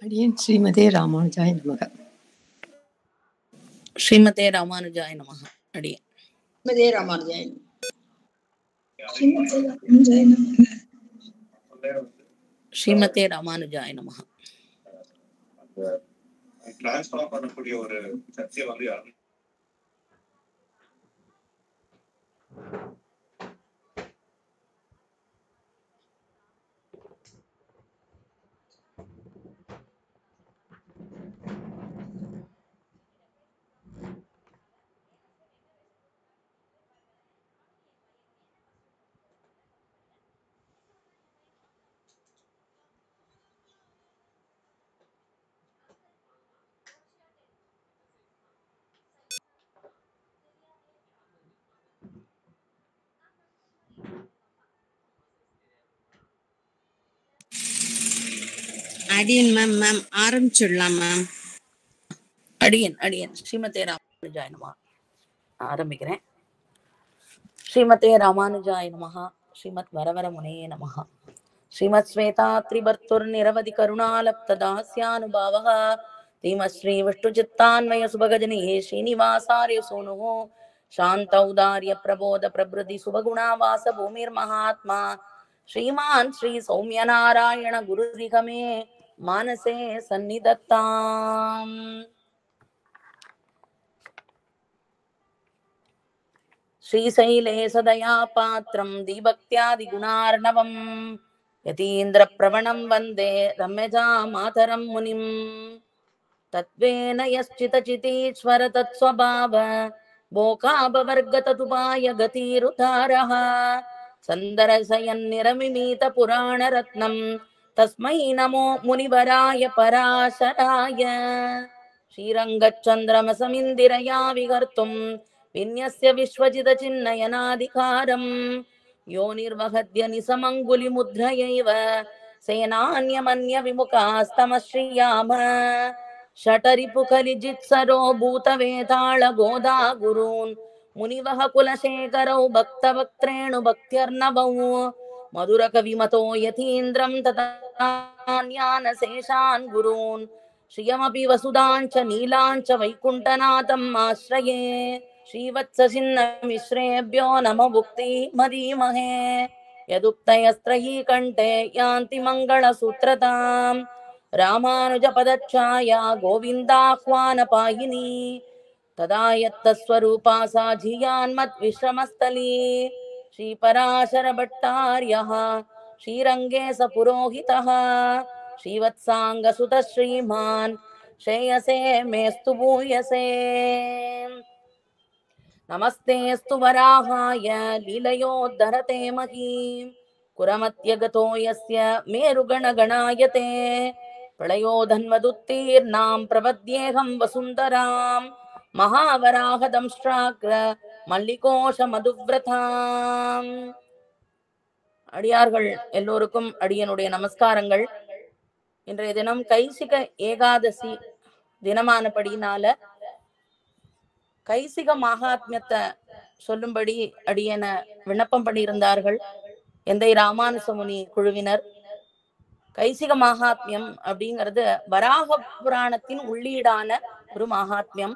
அடியேன் ஸ்ரீமதே ராமானுஜாய நமக. ஸ்ரீமதே ராமானுஜாய நமக. அடியேன் ஸ்ரீமதே ராமானுஜாய ஸ்ரீமதே ராமானுஜாய நமக. டிரான்ஸ்ஃபார்ம் பண்ணக்கூடிய ஒரு சர்ச்சை வந்து அடியன் மேம் ஆரம்பிச்சிடலாம் மேம். அடியன் ஸ்ரீமதே ராமானுஜாய நமக ஆரம்பிக்கிறேன். ஸ்ரீமதே ராமானுஜாய நமக. ஸ்ரீமத் வரவர முனையே நமக. ஸ்ரீமத் ஸ்வேதாத்ரிபர்த்துர் நிரவதி கருணாலப்ததாஸ்யானுபாவः ஸ்ரீமத் ஸ்ரீ விஷ்ணு சித்தான்வய சுபகஜனியே ஸ்ரீனிவாசார்ய சூனுः சாந்த ஔதார்ய பிரபோத பிரபுதி சுபகுணாவாச பூமிர் மகாத்மா ஸ்ரீமான் ஸ்ரீ சௌமியநாராயண குருதிகமே மானசே சந்நிதத்தாம். ஸ்ரீசைலே சதயா பாத்திரம் தீபக்தியாதி குணார்ணவம் யதீந்திர பிரவணம் வந்தே ரம்யஜா மாதரம் முனிம் தத்வேன யஸ்சித சிதீஸ்வர தத்ஸ்வபாவ போகாபவர்க ததுபாய கதீருதாரஹ சந்தரசயன் நிரமிமீத புராண ரத்னம் தஸ்மை நமோ முனிவராய பராசராய. ஸ்ரீரங்கச்சந்திரமசமிந்திரயா விகர்த்தும் விந்யஸ்ய விஸ்வஜித சின்னயனாதிகாரம் யோ நிர்வஹத்ய நிசமங்குலி முத்ரயைவ சேனான்யமன்ய விமுகாஸ்தமஸ்ரீயாம ஷடரிபுகலிஜித்சரோ பூதவேதாள கோதா குரூன் முனிவஹ குலசேகரௌ பக்தவக்த்ரேணு பக்த்யர்ணவௌ மதுரகவிமதோ யதீந்திரம் ததாஞானசேஷான் குரூன் ஸ்ரீயமபி வசுதாஞ்ச நீலாஞ்ச வைகுண்டநாதம் ஆஸ்ரயே. ஸ்ரீவத்ஸசின்ன மிஸ்ரேभ्यो நம புக்தி மதீமஹே யதுக்தயஸ்த்ரயீ கண்டே யாந்தி மங்களசூத்ரதாம் ராமானுஜ பதச்சாயா கோவிந்தாஹ்வான பாயினி ததா யத்தஸ்வரூபா சாஜியான்மத் விஸ்ரமஸ்தலீ. ஸ்ரீபராசர பட்டார்யः ஸ்ரீரங்கே ச புரோஹிதः ஸ்ரீவத்சாங்க சுத ஸ்ரீமான் ஸ்ரேயசே மேஸ்து பூயசே. நமஸ்தேஸ்து வராஹாய லீலயோத்தரதே மஹீம் குரமத்யகதோ யஸ்ய மேருகணகணாயதே பிரளயோதன்வதுத்தீர்ணாம் பிரபத்யேகம் வசுந்தராம் மகாவராகதம்ஷ்ட்ராக்ர மல்லிகோஷ மதுவ்ரதாம். அடியார்கள் எல்லோருக்கும் அடியனுடைய நமஸ்காரங்கள். இன்றைய தினம் கைசிக ஏகாதசி தினமானபடினால கைசிக மகாத்மியத்தை சொல்லும்படி அடியன விண்ணப்பம் பண்ணியிருந்தார்கள் எந்தை ராமானுசமுனி குழுவினர். கைசிக மகாத்மியம் அப்படிங்கிறது வராக புராணத்தின் உள்ளீடான ஒரு மகாத்மியம்.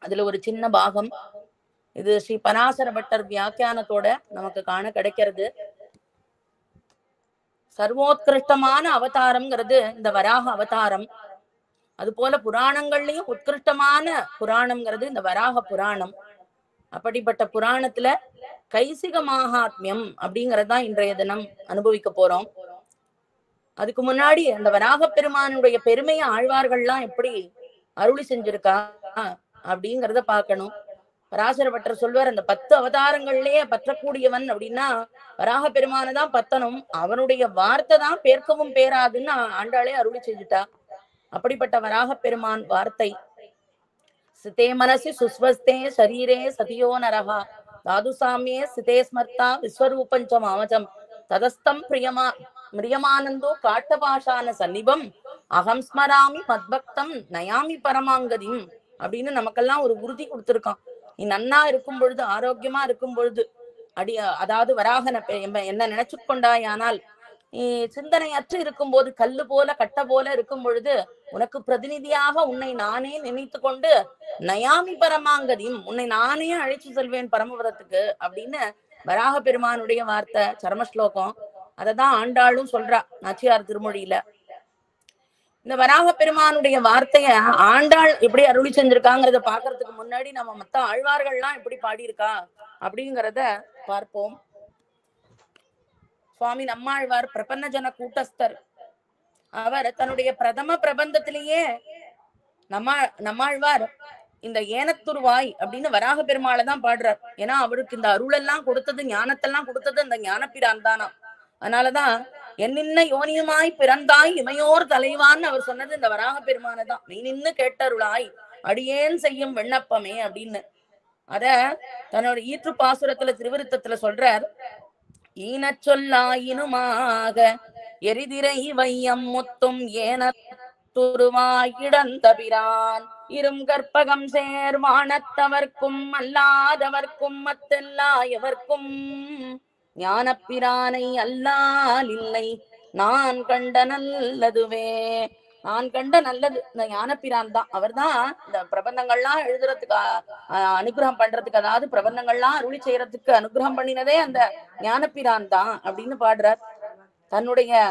அதுல ஒரு சின்ன பாகம் இது ஸ்ரீ பராசர பட்டர் வியாக்கியானத்தோட நமக்கு காண கிடைக்கிறது. சர்வோத்கிருஷ்டமான அவதாரம்ங்கிறது இந்த வராக அவதாரம். அது போல புராணங்கள்லயும் உத்கிருஷ்டமான புராணம்ங்கிறது இந்த வராக புராணம். அப்படிப்பட்ட புராணத்துல கைசிக மகாத்மியம் அப்படிங்கறதுதான் இன்றைய தினம் அனுபவிக்க போறோம். அதுக்கு முன்னாடி அந்த வராக பெருமானுடைய பெருமையை ஆழ்வார்கள்லாம் எப்படி அருளி செஞ்சிருக்கா அப்படிங்கறத பார்க்கணும். பராசர பட்டர் சொல்வார், அந்த 10 அவதாரங்கள்லயே பற்றக்கூடியவன் அப்படின்னா வராக பெருமானதான் பத்தனும், அவனுடைய வார்த்தை தான் பேர்க்கவும் பேராதுன்னு ஆண்டாளே அருளி செஞ்சுட்டா. அப்படிப்பட்ட வராக பெருமான் வார்த்தை சிதே மனசி சுஸ்வஸ்தே சரீரே சதியோ நரஹா தாது சாமியே சிதே ஸ்மர்த்தா விஸ்வரூபஞ்ச மாமஜம் ததஸ்தம் மிரியமானந்தோ காட்டபாஷான சன்னிபம் அகம் ஸ்மராமி மத்பக்தம் நயாமி பரமாங்கதிம் அப்படின்னு நமக்கெல்லாம் ஒரு உறுதி கொடுத்திருக்கான். நீ நன்னா இருக்கும் பொழுது, ஆரோக்கியமா இருக்கும் பொழுது, அதாவது வராகன என்ன நினைச்சு கொண்டாயானால் சிந்தனையற்று இருக்கும் போது, கல்லு போல கட்ட போல இருக்கும் பொழுது, உனக்கு பிரதிநிதியாக உன்னை நானே நினைத்து கொண்டு நயாமி பரமாங்கதியும், உன்னை நானே அழைச்சு செல்வேன் பரமபதத்துக்கு அப்படின்னு வராக பெருமானுடைய வார்த்தை சரமஸ்லோகம். அததான் ஆண்டாளும் சொல்றா நாச்சியார் திருமொழியில. இந்த வராக பெருமானுடைய வார்த்தைய ஆண்டாள் எப்படி அருளி செஞ்சிருக்காங்கிறத பாக்குறதுக்கு முன்னாடி நம்ம மத்த ஆழ்வார்கள்லாம் எப்படி பாடியிருக்கா அப்படிங்கிறத பார்ப்போம். சுவாமி நம்மாழ்வார் பிரபன்ன ஜன கூட்டஸ்தர். அவர் தன்னுடைய பிரதம பிரபந்தத்திலேயே நம்மாழ்வார் இந்த ஏனத்துருவாய் அப்படின்னு வராக பெருமாளை தான் பாடுறார். ஏன்னா அவருக்கு இந்த அருளெல்லாம் கொடுத்தது, ஞானத்தெல்லாம் கொடுத்தது அந்த ஞானப்பிரான் தானா. அதனாலதான் என்னின்ன யோனியுமாய் பிறந்தாய் இமையோர் தலைவான்னு அவர் சொன்னது இந்த வராக பெருமானை தான். நீ நின்னு கேட்டருளாய் அடியேன் செய்யும் விண்ணப்பமே அப்படின்னு. அத தன்னோட ஈற்று பாசுரத்துல திருவிருத்தத்துல சொல்றார். ஈன சொல்லாயினுமாக எரிதிரை வையம் முத்தும் ஏன துருவாயிடந்தபிரான் இரும் கற்பகம் சேர்வானத்தவர்க்கும் அல்லாதவர்க்கும் மத்தெல்லாயவர்க்கும் ஞானப்பிரானை அல்லால் இல்லை நான் கண்ட நல்லதுவே. நான் கண்ட நல்லது இந்த ஞானப்பிரான் தான். அவர் தான் இந்த பிரபந்தங்கள்லாம் எழுதுறதுக்கு அனுகிரகம் பண்றதுக்கு, அதாவது பிரபந்தங்கள்லாம் அருளி செய்யறதுக்கு அனுகிரகம் பண்ணினதே அந்த ஞானப்பிரான் தான் அப்படின்னு பாடுறார். தன்னுடைய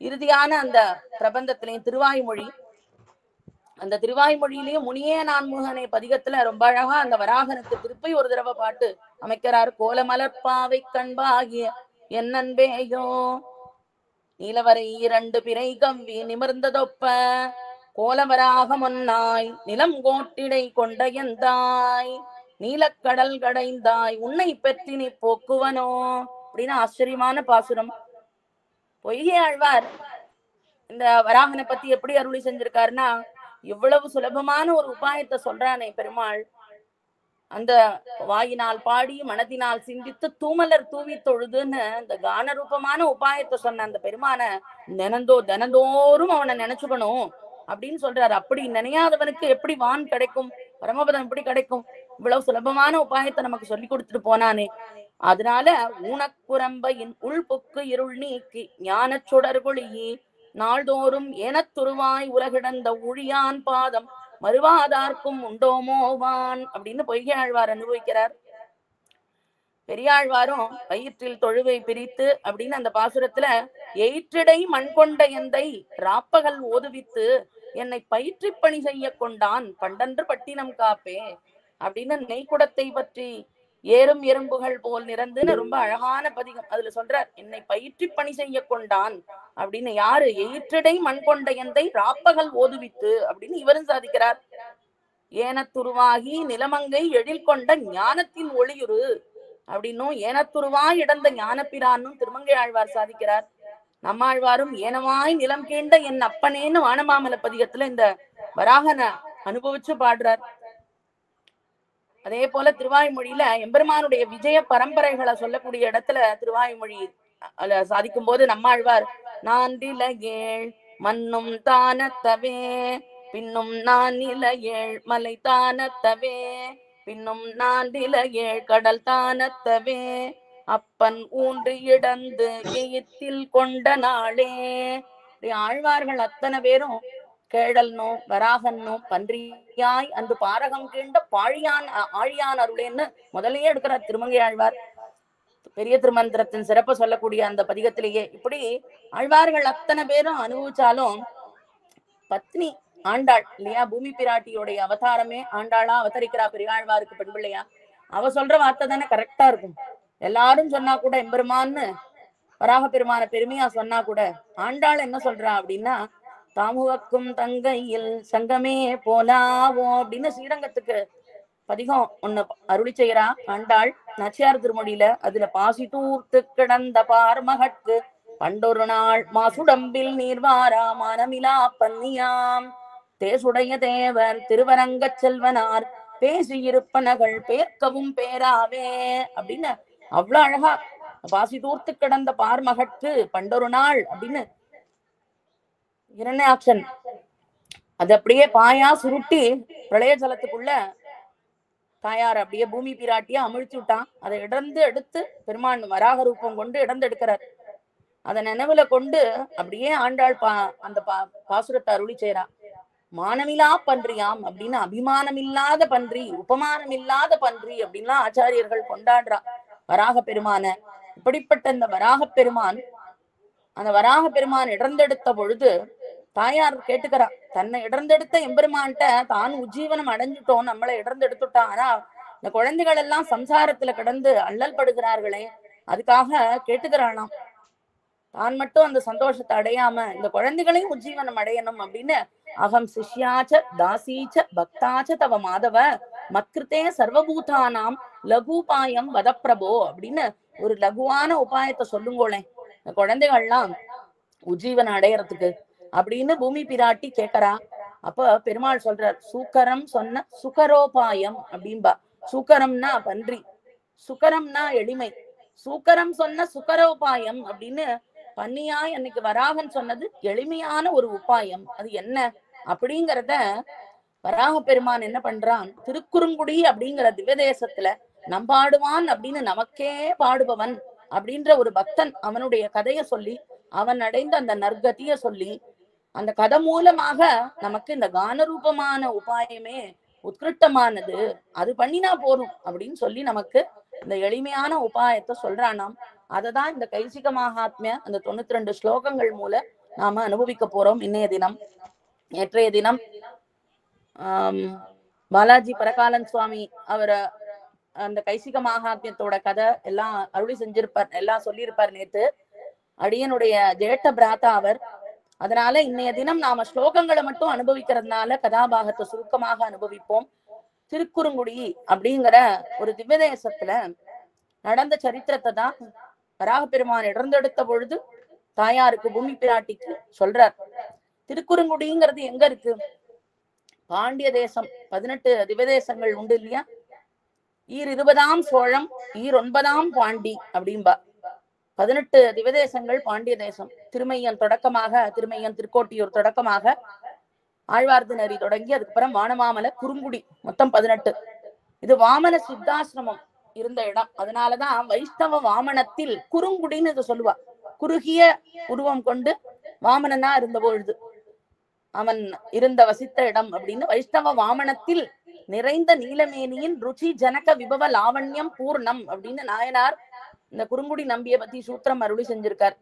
இறுதியான அந்த பிரபந்தத்திலையும் திருவாய்மொழி, அந்த திருவாய்மொழியிலையும் முனியே நான்முகனை பதிகத்துல ரொம்ப அழகா அந்த வராகனுக்கு திருப்பி ஒரு தடவை பாட்டு அமைக்கிறார். கோலமலர்பாவை கண்பாகிய என் அன்பேயோ நீலவரை 2 பிறை கவ்வி நிமிர்ந்ததொப்ப கோலவராக முன்னாய் நிலம் கோட்டிடை கொண்ட எந்தாய் நீலக்கடல் கடைந்தாய் உன்னை பெற்றி நீ போக்குவனோ அப்படின்னு ஆச்சரியமான பாசுரம். பொய்கை ஆழ்வார் இந்த வராகனை பத்தி எப்படி அருளி செஞ்சிருக்காருன்னா, இவ்வளவு சுலபமான ஒரு உபாயத்தை சொல்றானே பெருமாள், அந்த வாயினால் பாடி மனதினால் சிந்தித்து தூமலர் தூவி தொழுதுன்னு இந்த கான ரூபமான உபாயத்தை சொன்ன அந்த பெருமான தினந்தோறும் அவனை நினைச்சுக்கணும் அப்படின்னு சொல்றாரு. அப்படி நினையாதவனுக்கு எப்படி வான் கிடைக்கும், பரமபதம் எப்படி கிடைக்கும்? இவ்வளவு சுலபமான உபாயத்தை நமக்கு சொல்லி கொடுத்துட்டு போனானே. அதனால ஊனக்குரம்பையின் உள்புக்கு இருள் நீக்கி ஞான சுடர்கொழியி நாள்தோறும் ஏனத்துருவாய் உலகிடந்த ஊழியான் பாதம் மறுவாதார்க்கும் உண்டோமோவான் அப்படின்னு பொய்கை ஆழ்வார் அனுபவிக்கிறார். பெரியாழ்வாரும் வயிற்றில் தொழுவை பிரித்து அப்படின்னு அந்த பாசுரத்துல எயிற்றிடை மண் கொண்ட எந்தை ராப்பகல் ஓதுவித்து என்னை பயிற்சி பணி செய்ய கொண்டான் பண்டன்று பட்டினம் காப்பே அப்படின்னு நெய்குடத்தை பற்றி ஏறும் எறும்புகள் போல் நிறந்துன்னு ரொம்ப அழகான பதிகம். அதுல சொல்றார், என்னை பயிற்சி பணி செய்ய கொண்டான் அப்படின்னு. யாரு? எயிற்றிடை மண் கொண்ட எந்தை ராப்பகல் ஓதுவித்து அப்படின்னு இவரும் சாதிக்கிறார். ஏனத்துருவாகி நிலமங்கை எழில் கொண்ட ஞானத்தின் ஒளியுறு அப்படின்னும் ஏனத்துருவாய் இடந்த ஞானப்பிரான்னும் திருமங்கை ஆழ்வார் சாதிக்கிறார். நம்மாழ்வாரும் ஏனவாய் நிலம் கேண்ட என் அப்பனேன்னு வானமாமல பதிகத்துல இந்த வராகனை அனுபவிச்சு பாடுறார். அதே போல திருவாய்மொழியில எம்பெருமானுடைய விஜய பரம்பரைகளை சொல்லக்கூடிய இடத்துல திருவாய்மொழி சாதிக்கும் போது நம்மாழ்வார் நான்திலகேள் மண்ணும் தானத்தவே பின்னும் நான் நிலையேள் மலை தானத்தவே பின்னும் நான்திலகேள் கடல் தானத்தவே அப்பன் ஊன்று இடந்து எயித்தில் கொண்ட நாளே. ஆழ்வார்கள் அத்தனை பேரும் கேழல்னோ வராகன்னோ பன்றியாய் அன்று பாரகம் கீண்ட பாழியான் ஆழியான் அருளேன்னு முதலையே எடுக்கிறார் திருமங்கை ஆழ்வார். பெரிய திருமந்திரத்தின் சிறப்பை சொல்லக்கூடிய அந்த பதிகத்திலேயே இப்படி ஆழ்வார்கள் அத்தனை பேரும் அனுபவிச்சாலும் பத்னி ஆண்டாள் இல்லையா, பூமி பிராட்டியோடைய அவதாரமே ஆண்டாளா அவதரிக்கிறா பெரியாழ்வாருக்கு பெண் பிள்ளையா. அவ சொல்ற வார்த்தை தானே கரெக்டா இருக்கும். எல்லாரும் சொன்னா கூட எம்பெருமான்னு வராக பெருமான பெருமையா சொன்னா கூட ஆண்டாள் என்ன சொல்றா அப்படின்னா, தாமுவக்கும் தங்கையில் சங்கமே போலாவோ அப்படின்னு ஸ்ரீரங்கத்துக்கு பதிகம் ஒண்ணு அருளி செய்யறா ஆண்டாள் நாச்சியார் திருமொழியில. அதுல பாசி தூர்த்து கிடந்த பார்மகட்கு பண்டொரு நாள் மாசுடம்பில் நீர்வாரா மானமிலா பன்னியாம் தேசுடைய தேவர் திருவரங்க செல்வனார் பேசியிருப்பனகள் பேர்க்கவும் பேராவே அப்படின்னு அவ்வளவு அழகா பாசி தூர்த்து கிடந்த பார்மகட்கு பண்டொரு நாள் அப்படின்னு இரண்யாக்ஷன் அது அப்படியே பாயா சுருட்டி பிரளய ஜலத்துக்குள்ள தாயார் அப்படியே பூமி பிராட்டியா அமிழ்த்தி விட்டான். அதை இடந்து எடுத்து பெருமான் வராக ரூபம் கொண்டு இடந்து எடுக்கிறார். அத நினைவுல கொண்டு அப்படியே ஆண்டாள் அந்த பாசுரத்தை அருளி செய்றா. மானமில்லா பன்றியாம் அப்படின்னு, அபிமானம் இல்லாத பன்றி, உபமானம் இல்லாத பன்றி அப்படின்லாம் ஆச்சாரியர்கள் கொண்டாடுறா வராக பெருமான. இப்படிப்பட்ட இந்த வராக பெருமான், அந்த வராக பெருமான் இடர்ந்தெடுத்த பொழுது தாயார் கேட்டுக்கிறா, தன்னை இடர்ந்தெடுத்த எம்பெருமான்ட்ட தான் உஜ்ஜீவனம் அடைஞ்சிட்டோம், நம்மளை இடர்ந்தெடுத்துட்டான். ஆனா இந்த குழந்தைகள் எல்லாம் சம்சாரத்துல கிடந்து அல்லல் படுகிறார்களே, அதுக்காக கேட்டுக்கிறானாம். தான் மட்டும் அந்த சந்தோஷத்தை அடையாம இந்த குழந்தைகளையும் உஜ்ஜீவனம் அடையணும் அப்படின்னு, அகம் சிஷ்யாச்ச தாசீச்ச பக்தாச்ச தவ மாதவ மத்கிருத்தே சர்வபூதானாம் லகுபாயம் வதப்பிரபோ அப்படின்னு ஒரு லகுவான உபாயத்தை சொல்லுங்களேன் இந்த குழந்தைகள்லாம் உஜ்ஜீவனம் அடையறதுக்கு அப்படின்னு பூமி பிராட்டி கேட்கறா. அப்ப பெருமாள் சொல்றார், சூக்கரம் சொன்ன சுகரோபாயம் அப்படின்பா. சூக்கரம்னா பன்றி, சுகரம்னா எளிமை. சூக்கரம் சொன்ன சுகரோபாயம் அப்படின்னு, பன்னியாய் அன்னைக்கு வராகன் சொன்னது எளிமையான ஒரு உபாயம். அது என்ன அப்படிங்கிறத வராக பெருமான் என்ன பண்றான், திருக்குறுங்குடி அப்படிங்கிற திவ்யதேசத்துல நம்பாடுவான் அப்படின்னு, நமக்கே பாடுபவன் அப்படின்ற ஒரு பக்தன் அவனுடைய கதைய சொல்லி, அவன் அடைந்த அந்த நற்கதிய சொல்லி, அந்த கதை மூலமாக நமக்கு இந்த கானரூபமான உபாயமே உத்கிருஷ்டமானது, அது பண்ணினா போரும் அப்படின்னு சொல்லி நமக்கு இந்த எளிமையான உபாயத்தை சொல்றானாம். அததான் இந்த கைசிக மகாத்மிய அந்த 92 ஸ்லோகங்கள் மூலம் நாம அனுபவிக்க போறோம் இன்னைய தினம். நேற்றைய தினம் பாலாஜி பரகாலன் சுவாமி அவர் அந்த கைசிக மகாத்மியத்தோட கதை எல்லாம் அருளி செஞ்சிருப்பார், எல்லாம் சொல்லியிருப்பார் நேத்து. அடியனுடைய ஜேஷ்ட பிராத்தா அவர். அதனால இன்னைய தினம் நாம ஸ்லோகங்களை மட்டும் அனுபவிக்கிறதுனால கதாபாகத்தை சுருக்கமாக அனுபவிப்போம். திருக்குறுங்குடி அப்படிங்கிற ஒரு திவ்யதேசத்துல நடந்த சரித்திரத்தை தான் வராக பெருமான் இடர்ந்தெடுத்த பொழுது தாயாருக்கு பூமி பிராட்டிக்கு சொல்றார். திருக்குறுங்குடிங்கிறது எங்க இருக்கு? பாண்டிய தேசம். 18 திவ்யதேசங்கள் உண்டு இல்லையா? ஈர் 20ஆம் சோழம், ஈர் 9ஆம் பாண்டி அப்படின்பா. 18 திவ்யதேசங்கள் பாண்டிய தேசம். திருமையன் தொடக்கமாக, திருமையன் திருக்கோட்டியூர் தொடக்கமாக, ஆழ்வார்த்தினரி தொடங்கி அதுக்கப்புறம் வானமாமலை குறுங்குடி, மொத்தம் 18. இது வாமன சித்தாசிரமம் இருந்த இடம். அதனாலதான் வைஷ்ணவ வாமனத்தில் குறுங்குடின்னு இதை சொல்லுவா. குறுகிய உருவம் கொண்டு வாமனனா இருந்த பொழுது அவன் இருந்த வசித்த இடம் அப்படின்னு, வைஷ்ணவ வாமனத்தில் நிறைந்த நீலமேனியின் ருச்சி ஜனக விபவ லாவண்யம் பூர்ணம் அப்படின்னு நாயனார் இந்த குறுங்குடி நம்பிய பத்தி சூத்திரம் அருளி செஞ்சிருக்கார்.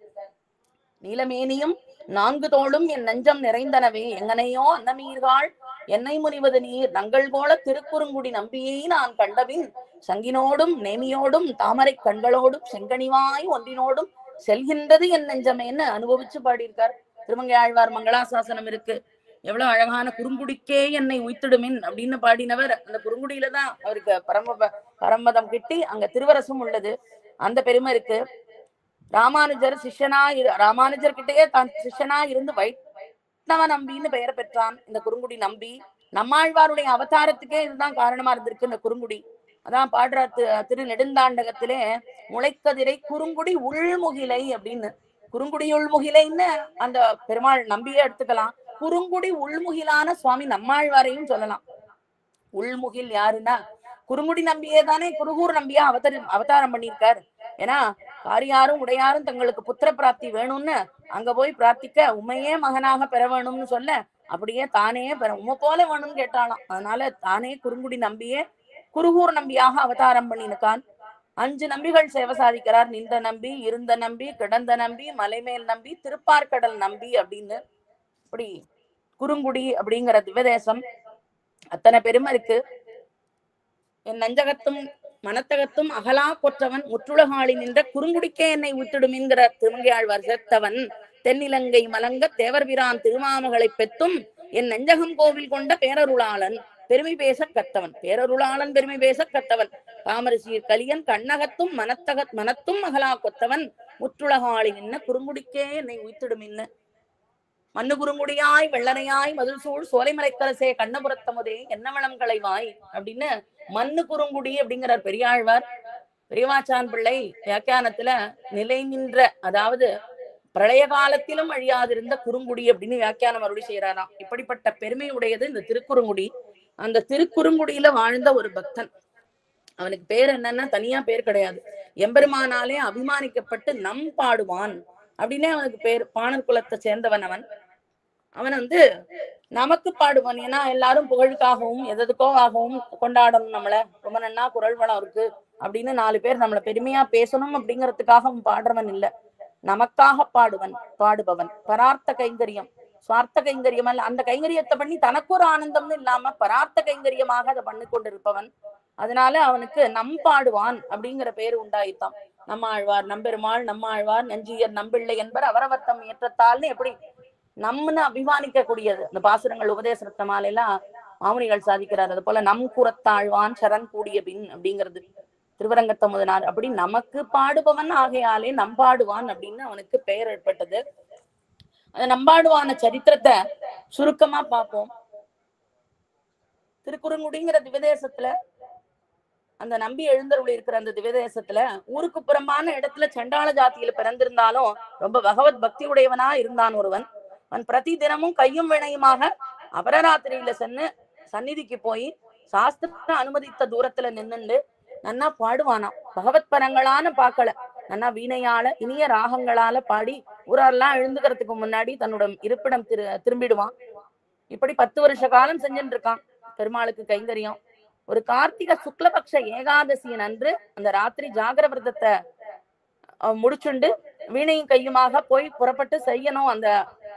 நீலமேனியும் 4 தோளும் என் நெஞ்சம் நிறைந்தனவே, எங்கனையோ அன்னமீர்கள் என்னை முனிவது நீர், நங்கள் போல திருக்குறுங்குடி நம்பியை நான் கண்டபின் சங்கினோடும் நேமியோடும் தாமரை கண்களோடும் செங்கனிவாய் ஒன்றினோடும் செல்கின்றது என் நெஞ்சமேன்னு அனுபவிச்சு பாடியிருக்கார். திருமங்கை ஆழ்வார் மங்களாசாசனம் இருக்கு. எவ்வளவு அழகான குறுங்குடிக்கே என்னை உய்த்திடுமின் அப்படின்னு பாடினவர். அந்த குறுங்குடியில தான் அவருக்கு பரமதம் கிட்டி அங்க திருவரசும் உள்ளது. அந்த பெருமை இருக்கு. ராமானுஜர் ராமானுஜர் கிட்டேயே தான் சிஷ்யனா இருந்து வைஷ்ணவ நம்பின்னு பெயர் பெற்றான் இந்த குறுங்குடி நம்பி. நம்மாழ்வாருடைய அவதாரத்துக்கே இதுதான் காரணமா இருந்திருக்கு இந்த குறுங்குடி. அதான் பாடுற திரு நெடுந்தாண்டகத்திலே, முளைக்கதிரை குறுங்குடி உள்முகிலை அப்படின்னு. குறுங்குடி உள்முகிலைன்னு அந்த பெருமாள் நம்பியே எடுத்துக்கலாம். குறுங்குடி உள்முகிலான சுவாமி நம்மாழ்வாரையும் சொல்லலாம். உள்முகில் யாருன்னா குறுங்குடி நம்பியே தானே குருகூர் நம்பியா அவதாரம் பண்ணியிருக்காரு. ஏன்னா காரியாரும் உடையாரும் தங்களுக்கு புத்திர பிராப்தி வேணும்னு அங்க போய் பிரார்த்திக்க, உண்மையே மகனாக பெற வேணும்னு சொல்ல, அப்படியே தானே உண்மை போல வேணும்னு கேட்டாலாம். அதனால தானே குறுங்குடி நம்பியே குருகூர் நம்பியாக அவதாரம் பண்ணினுக்கான். 5 நம்பிகள் சேவை சாதிக்கிறார். நின்ற நம்பி, இருந்த நம்பி, கிடந்த நம்பி, மலைமேல் நம்பி, திருப்பார்கடல் நம்பி அப்படின்னு. இப்படி குறுங்குடி அப்படிங்கிற திவ்யதேசம் அத்தனை பெருமை இருக்கு. என் நஞ்சகத்தும் மனத்தகத்தும் அகலா கொற்றவன் முற்றுலகாளி நின்ற குறுங்குடிக்கே என்னை விட்டுடுமின்கிற திருமங்கையாழ்வார் சேர்த்தவன், தென்னிலங்கை மலங்க தேவர்பிரான் திருமாமகளை பெத்தும் என் நெஞ்சகம் கோவில் கொண்ட பேரருளாளன் பெருமை பேச கத்தவன், பேரருளாளன் பெருமை பேச கத்தவன், காமரிசீர் கலியன் கண்ணகத்தும் மனத்தும் அகலா கொத்தவன் முற்றுலகாளி நின்ன குறுங்குடிக்கே என்னை உய்த்திடுமின்னு. மண்ணு குறுங்குடியாய் வெள்ளனையாய் மதுள் சூழ் சோலைமலைக்கரசே கண்ணபுரத்தமுதே என்னவளம் களைவாய் அப்படின்னு மண்ணு குறுங்குடி அப்படிங்கிறார் பெரியாழ்வார். பெரியவாச்சான் பிள்ளை வியாக்கியானத்துல நிலை நின்ற, அதாவது பிரளய காலத்திலும் அழியாதிருந்த குறுங்குடி அப்படின்னு வியாக்கியானம் அருளி செய்யறாராம். இப்படிப்பட்ட பெருமை உடையது இந்த திருக்குறுங்குடி. அந்த திருக்குறுங்குடியில வாழ்ந்த ஒரு பக்தன், அவனுக்கு பேர் என்னன்னா தனியா பேர் கிடையாது. எம்பெருமானாலே அபிமானிக்கப்பட்டு நம் பாடுவான் அப்படின்னே அவனுக்கு பேர். பாணர் குலத்தை சேர்ந்தவன் அவன். அவன் நமக்கு பாடுவான். ஏன்னா எல்லாரும் புகழுக்காகவும் எதுக்கோவாகவும் கொண்டாடணும் நம்மள, ரொம்ப நன்னா குரல் வளம் இருக்கு அப்படின்னு 4 பேர் நம்மள பெருமையா பேசணும் அப்படிங்கறதுக்காக அவன் பாடுறவன் இல்ல, நமக்காக பாடுபவன். பரார்த்த கைங்கரியம், சுவார்த்த கைங்கரியம் அல்ல. அந்த கைங்கரியத்தை பண்ணி தனக்கு ஒரு ஆனந்தம்னு இல்லாம பரார்த்த கைங்கரியமாக அதை பண்ணி கொண்டிருப்பவன். அதனால அவனுக்கு நம்பாடுவான் அப்படிங்கிற பேரு உண்டாயிட்டான். நம்மாழ்வார், நம்பெருமாள், நம்மாழ்வார், நஞ்சியர், நம்பிள்ளை என்பர் அவரவர்த்தம் ஏற்றத்தால்னு எப்படி நம்மன்னு அபிமானிக்க கூடியது. அந்த பாசுரங்கள் உபதேச ரத்ன மாலையெல்லாம் மாமுனிகள் சாதிக்கிறார். அது போல நம் கூறத்தாழ்வான் சரண் கூடிய பின் அப்படிங்கிறது திருவரங்கத்த முதனார். அப்படி நமக்கு பாடுபவன் ஆகையாலே நம்பாடுவான் அப்படின்னு அவனுக்கு பெயர் ஏற்பட்டது. அந்த நம்பாடுவான சரித்திரத்தை சுருக்கமா பார்ப்போம். திருக்குறுங்குடிங்கிற திவ்யதேசத்துல, அந்த நம்பி எழுந்தருளி இருக்கிற அந்த திவ்யதேசத்துல ஊருக்கு புறம்பான இடத்துல சண்டாள ஜாத்தியில பிறந்திருந்தாலும் ரொம்ப பகவத் பக்தி உடையவனா இருந்தான் ஒருவன். அவன் பிரதி தினமும் கையும் வினையுமாக அபரராத்திரியில சென்று சந்நிதிக்கு போய் சாஸ்திர அனுமதித்த தூரத்துல நின்னுண்டு நன்னா பாடுவானாம். பகவத் பரங்களான பாக்கள நன்னா வீணையால இனிய ராகங்களால பாடி ஊரெல்லாம் எழுந்துக்கிறதுக்கு முன்னாடி தன்னோட இருப்பிடம் திரும்பிடுவான். இப்படி 10 வருஷ காலம் செஞ்சுட்டு இருக்கான் பெருமாளுக்கு கைங்கரியம். ஒரு கார்த்திகை சுக்லபக்ஷ ஏகாதசியின் அன்று அந்த ராத்திரி ஜாகர விரதத்தை முடிச்சுண்டு வீணையும் கையுமாக போய் புறப்பட்டு செய்யணும், அந்த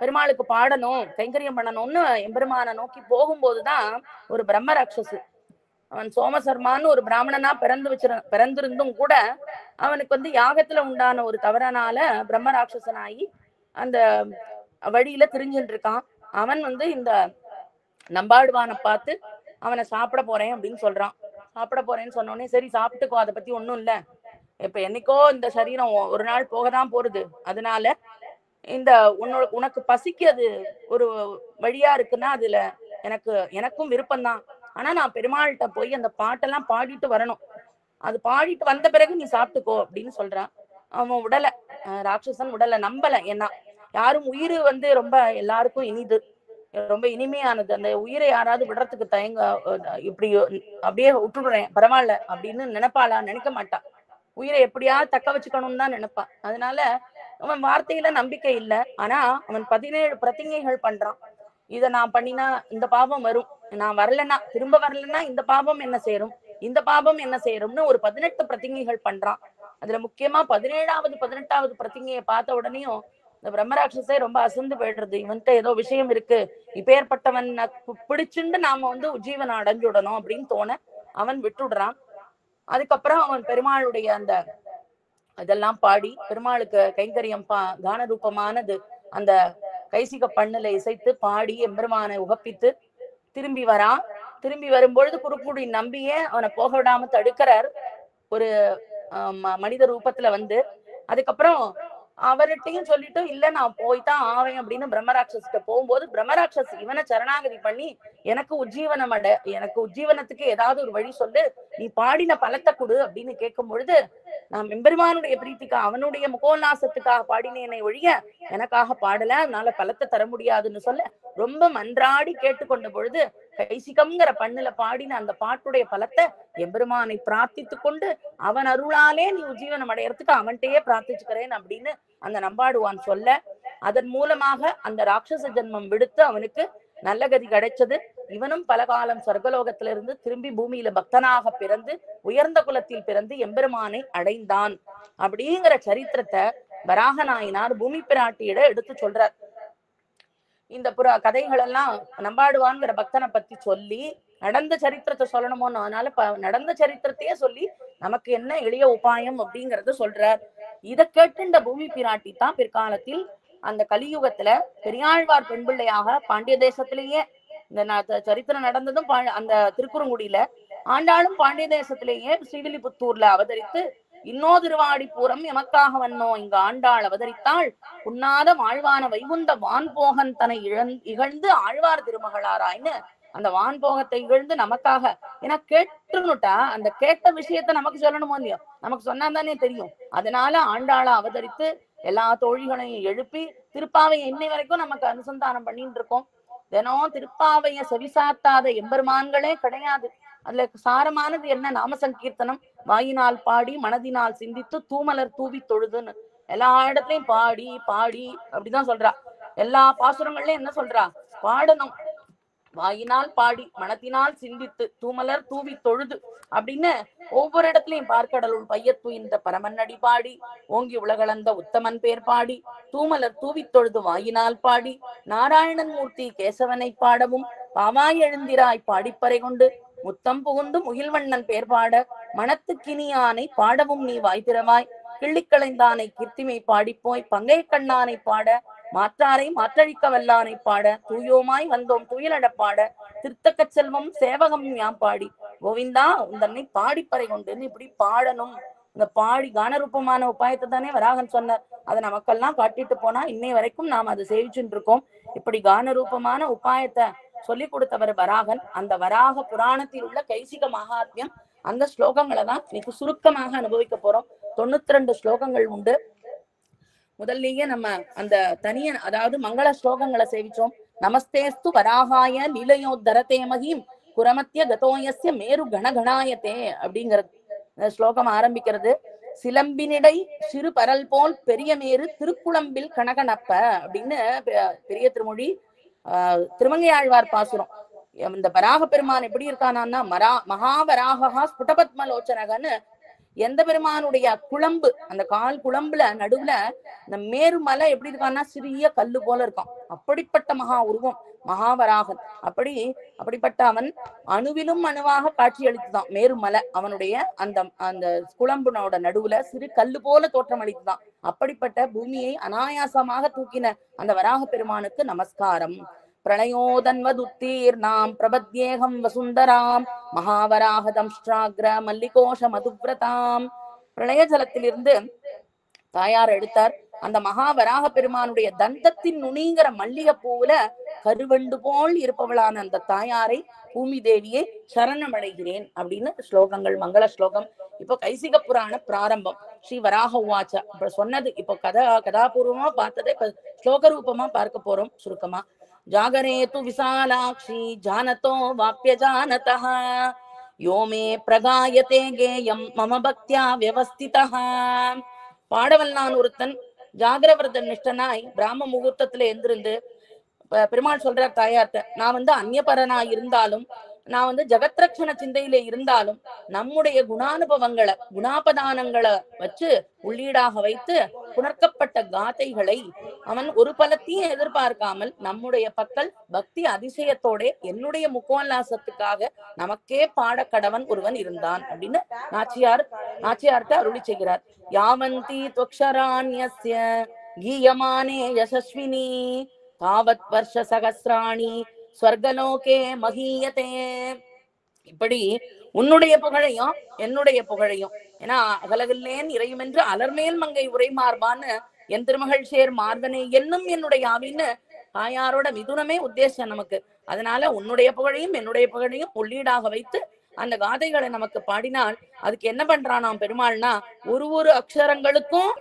பெருமாளுக்கு பாடணும், கைங்கரியம் பண்ணணும்னு எம்பெருமானை நோக்கி போகும்போதுதான் ஒரு பிரம்ம ராட்சசு, அவன் சோமசர்மான்னு ஒரு பிராமணனா பிறந்திருந்தும் கூட அவனுக்கு யாகத்துல உண்டான ஒரு தவறனால பிரம்ம ராட்சசனாகி அந்த வழியில திரிஞ்சுட்டு இருக்கான். அவன் இந்த நம்பாடுவானை பார்த்து அவனை சாப்பிட போறேன் அப்படின்னு சொல்றான். சாப்பிட போறேன்னு சொன்னோடனே சரி சாப்பிட்டுக்கோ, அதை பத்தி ஒண்ணும் இல்ல, இப்ப என்னைக்கோ இந்த சரீரம் ஒரு நாள் போகதான் போறது, அதனால உனக்கு பசிக்கு அது ஒரு வழியா இருக்குன்னா அதுல எனக்கும் விருப்பம்தான். ஆனா நான் பெருமாள்கிட்ட போய் அந்த பாட்டெல்லாம் பாடிட்டு வரணும், அது பாடிட்டு வந்த பிறகு நீ சாப்பிட்டுக்கோ அப்படின்னு சொல்றான். அவன் உடலை, ராட்சசன் உடலை நம்பல. ஏன்னா யாரும் உயிர் ரொம்ப எல்லாருக்கும் இனிது, ரொம்ப இனிமையானது. அந்த உயிரை யாராவது விடுறதுக்கு தயங்க, இப்படி அப்படியே விட்டுடுறேன் பரவாயில்ல அப்படின்னு நினைப்பாளா? நினைக்க மாட்டா. உயிரை எப்படியாவது தக்க வச்சுக்கணும்னு தான் நினைப்பான். அதனால அவன் வார்த்தையில நம்பிக்கை இல்லை. ஆனா அவன் 17 பிரதிஞைகள் பண்றான். இதை நான் பண்ணினா இந்த பாவம் வரும், நான் வரலன்னா திரும்ப வரலன்னா இந்த பாவம் என்ன சேரும், இந்த பாவம் என்ன சேரும்னு ஒரு 18 பிரதிஞைகள் பண்றான். அதுல முக்கியமா 17வது 18வது பிரதிஞையை பார்த்த உடனேயும் இந்த பிரம்மராட்சஸே ரொம்ப அசந்து போயிடுறது. இவன்கிட்ட ஏதோ விஷயம் இருக்கு, இப்பேற்பட்டவன் பிடிச்சுண்டு நாம உஜ்ஜீவனை அடைஞ்சுடணும் அப்படின்னு தோண அவன் விட்டுடுறான். அதுக்கப்புறம் அவன் பெருமாளுடைய அந்த இதெல்லாம் பாடி பெருமாளுக்கு கைங்கரியம் கான ரூபமானது அந்த கைசிக பண்ணுல இசைத்து பாடி எம்பெருமானை உகப்பித்து திரும்பி வரான். திரும்பி வரும்பொழுது குறுக்குடி நம்பியே அவனை போக விடாம தடுக்கிறார் ஒரு மனித ரூபத்துல அதுக்கப்புறம் அவர்கிட்டையும் சொல்லிட்டு இல்ல நான் போய்தான் ஆவேன் அப்படின்னு பிரம்மராட்சஸ்கிட்ட போகும்போது பிரம்மராட்சஸ் இவனை சரணாகதி பண்ணி எனக்கு உஜ்ஜீவனத்துக்கு ஏதாவது ஒரு வழி சொல்லு, நீ பாடின பலத்தை கொடு அப்படின்னு கேட்கும் பொழுது நான் எம்பெருமானுடைய பிரீத்திக்கா அவனுடைய முகோல்லாசத்துக்காக பாடினேனை ஒழிய எனக்காக பாடல, அதனால பலத்தை தர முடியாதுன்னு சொல்ல ரொம்ப மன்றாடி கேட்டுக்கொண்ட பொழுது கைசிகம்ங்கிற பண்ணுல பாடின அந்த பாட்டுடைய பலத்தை எம்பெருமானை பிரார்த்தித்து கொண்டு அவன் அருளாலே நீ உஜ்ஜீவனம் அடையறதுக்கு அவன்கிட்டயே பிரார்த்திச்சுக்கிறேன் அப்படின்னு அந்த நம்பாடுவான் சொல்ல அதன் மூலமாக அந்த ராட்சச ஜென்மம் விடுத்து அவனுக்கு நல்ல கதி கிடைச்சது. இவனும் பல காலம் சொர்க்கலோகத்திலிருந்து திரும்பி பூமியில பக்தனாக பிறந்து உயர்ந்த குலத்தில் பிறந்து எம்பெருமானை அடைந்தான் அப்படிங்கிற சரித்திரத்தை வராக நாயனார் பூமி பிராட்டியிட எடுத்து சொல்றார். இந்த கதைகள் எல்லாம் நம்பாடுவான்கிற பக்தனை பத்தி சொல்லி நடந்த சரித்திரத்தை சொல்லணுமோன்னு, அதனால நடந்த சரித்திரத்தையே சொல்லி நமக்கு என்ன எளிய உபாயம் அப்படிங்கறத சொல்றார். இதை கேட்டு இந்த பூமி பிராட்டி தான் பிற்காலத்தில் அந்த கலியுகத்துல பெரியாழ்வார் பெண் பிள்ளையாக பாண்டிய தேசத்திலேயே இந்த சரித்திரம் நடந்ததும் அந்த திருக்குறுங்குடியில ஆண்டாளும் பாண்டிய தேசத்திலேயே ஸ்ரீவில்லிபுத்தூர்ல அவதரித்து இன்னோதிருவாடி பூரம் எமக்காக வண்ணோ இங்கு ஆண்டாள் அவதரித்தாள் உண்ணாத வாழ்வான வைகுந்த வான்போகன் தன்னை இகழ்ந்து ஆழ்வார் திருமகளாராய்னு அந்த வான்போகத்தை இகழ்ந்து நமக்காக ஏன்னா கேட்டுனுட்டா அந்த கேட்ட விஷயத்த நமக்கு சொல்லணுமோ இல்லையோ, நமக்கு சொன்னாதானே தெரியும். அதனால ஆண்டாளை அவதரித்து எல்லா தோழிகளையும் எழுப்பி திருப்பாவையை இன்னை வரைக்கும் நமக்கு அனுசந்தானம் பண்ணிட்டு இருக்கோம். தினம் திருப்பாவைய செவிசாத்தாத எம்பெருமான்களே கிடையாது. அதுல சாரமானது என்ன? நாம சங்கீர்த்தனம் வாயினால் பாடி மனதினால் சிந்தித்து தூமலர் தூவி தொழுதுன்னு எல்லா இடத்துலயும் பாடி பாடி அப்படிதான் சொல்றா. எல்லா பாசுரங்கள்லயும் என்ன சொல்றா? பாடணும், வாயினால் பாடி மனத்தினால் சிந்தித்து தூமலர் தூவி தொழுது அப்படின்னு ஒவ்வொரு இடத்துலயும் பார்க்கடலுள் பையத்து இந்த பரமன்னடி பாடி ஓங்கி உலகளந்த உத்தமன் பேர் பாடி தூமலர் தூவி தொழுது வாயினால் பாடி நாராயணன் மூர்த்தி கேசவனை பாடவும் பாவாய் எழுந்திராய் பாடிப்பறை கொண்டு முத்தம் புகுந்து முகில்வண்ணன் பேர் பாட மனத்துக்கினியானை பாடவும் நீ வாய்த்திரவாய் கிள்ளிக்களைந்தானை கீர்த்திமை பாடிப்போய் பங்கை கண்ணானை பாட மாற்றாரை மாற்றழிக்க வல்லானை பாட தூயோமாய் வந்தோம் துயிலட பாட திருத்தக்க செல்வம் சேவகம் யாம் பாடி கோவிந்தா உந்தன்னை பாடிப்பறை கொண்டுன்னு இப்படி பாடணும். இந்த பாடி கானரூபமான உபாயத்தை தானே வராகன் சொன்னார். அதை நமக்கெல்லாம் காட்டிட்டு போனா இன்னை வரைக்கும் நாம் அதை சேவிச்சுட்டு இருக்கோம். இப்படி கானரூபமான உபாயத்தை சொல்லி கொடுத்தவர் வராகன். அந்த வராக புராணத்தில் உள்ள கைசிக மகாத்மியம் அந்த ஸ்லோகங்களை தான் இன்னைக்கு சுருக்கமாக அனுபவிக்க போறோம். 92 ஸ்லோகங்கள் உண்டு. முதல்லயே நம்ம அந்த தனிய அதாவது மங்கள ஸ்லோகங்களை சேவிச்சோம். நமஸ்தேஸ்து வராகாய லீலையோத்தரதே மகிம் குரமத்திய கதோயஸ்ய மேரு கணகணாயத்தே அப்படிங்கிறது ஸ்லோகம் ஆரம்பிக்கிறது. சிலம்பினிடை சிறு பரல் போல் பெரிய மேரு திருக்குளம்பில் கனகனப்ப அப்படின்னு பெரிய திருமொழி திருமங்கையாழ்வார் பாசுரம். இந்த வராக பெருமான் எப்படி இருக்கானா மகாவராகா ஸ்புடபத்மலோச்சனகன்னு எந்த பெருமானுடைய குழம்பு அந்த கால் குழம்புல நடுவுல இந்த மேருமலை எப்படி இருக்கான்னா சிறிய கல்லு போல இருக்கும். அப்படிப்பட்ட மகா உருவம் மகாவராகன். அப்படிப்பட்ட அவன் அணுவிலும் அணுவாக காட்சி அளித்துதான் மேருமலை. அவனுடைய அந்த அந்த குழம்புனோட நடுவுல சிறு கல்லு போல தோற்றம் அளித்துதான். அப்படிப்பட்ட பூமியை அனாயாசமாக தூக்கின அந்த வராக பெருமானுக்கு நமஸ்காரம். பிரளயோதன்வதுத்தீர்ணாம் பிரபத்யேகம் வசுந்தராம் மகாவராகதம்ஷ்டாக்ர மல்லிகோஷ மதுவிரதாம். பிரளய ஜலத்திலிருந்து தாயார் எடுத்தார். அந்த மகாவராக பெருமானுடைய தந்தத்தின் நுனிங்கிற மல்லிகை பூவுல கருவண்டு போல் இருப்பவளான அந்த தாயாரை பூமி தேவியை சரணமடைகிறேன் அப்படின்னு ஸ்லோகங்கள் மங்கள ஸ்லோகம். இப்போ கைசிக புராண பிராரம்பம். ஸ்ரீ வராக உவாச்ச இப்ப சொன்னது இப்போ கதாபூர்வமா பார்த்ததை இப்ப ஸ்லோக ரூபமா பார்க்க போறோம் சுருக்கமா. ஜாகரேது விசாலாட்சி ஜானதோ வாப்ய ஜானதஹ யோ மே பிரகாயதே கேயம் மம பக்தியா வியவஸ்திதஹ. பாடவல்லான் ஒருத்தன் ஜாகிரவர்த நிஷ்டனாய் பிராம முகூர்த்தத்துல எந்திருந்து பெருமாள் சொல்றார் தாயார்ட்ட, நான் அந்நியபரனா இருந்தாலும் நான் ஜகத்ரக்ஷண சிந்தையில இருந்தாலும் நம்முடைய குணானுபவங்களை குணாபதானங்களை வச்சு உள்ளீடாக வைத்து புணர்க்கப்பட்ட காதைகளை அவன் ஒரு பலத்தையும் எதிர்பார்க்காமல் நம்முடைய பக்கல் பக்தி அதிசயத்தோட என்னுடைய முக்கோல்லாசத்துக்காக நமக்கே பாடக்கடவன் ஒருவன் இருந்தான் அப்படின்னு நாச்சியார்ட்ட அருளி செய்கிறார். யாவந்தி துவக்ஷராண்யஸ்ய கீயமானே யசஸ்வினி தாவத் வர்ஷ சகஸ்ராணி ஸ்வர்கலோகே மகீயதே. இப்படி உன்னுடைய புகழையும் என்னுடைய புகழையும், ஏன்னா அகலகில்லேன் இறையும் என்று அலர்மேல் மங்கை உரை மார்பான்னு என் திருமகள் சேர் மார்பனை என்னும் என்னுடைய ஆவின்னு தாயாரோட மிதுனமே உத்தேசம் நமக்கு. அதனால உன்னுடைய புகழையும் என்னுடைய புகழையும் உள்ளீடாக வைத்து அந்த காதைகளை நமக்கு பாடினால் அதுக்கு என்ன பண்றானாம் பெருமாள்னா ஒரு அக்ஷரங்களுக்கும்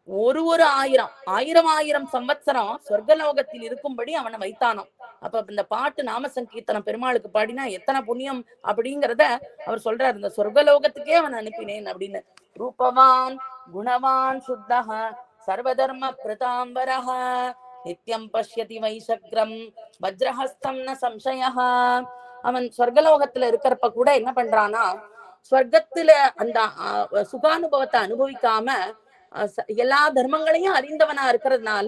ஒரு ஆயிரம் சம்வத்சரம் சொர்க்கலோகத்தில் இருக்கும்படி அவனை வைத்தானாம். அப்ப இந்த பாட்டு நாம சங்கீர்த்தனம் பெருமாளுக்கு பாடினா எத்தனை புண்ணியம் அப்படிங்கிறத அவர் சொல்றாரு. இந்த சொர்க்கலோகத்துக்கே அவன் அனுப்பினேன் அப்படின்னு. ரூபவான் குணவான் சுத்தஹ சர்வதர்ம பிரதாம்பரஹ நித்யம் பஷ்யதி வைசக்ரம் வஜ்ரஹஸ்தம் ந சம்சயஹ. அவன் சொர்க்கலோகத்துல இருக்கிறப்ப கூட என்ன பண்றானா, சொர்க்கத்துல அந்த சுகானுபவத்தை அனுபவிக்காம எல்லா தர்மங்களையும் அறிந்தவனா இருக்கிறதுனால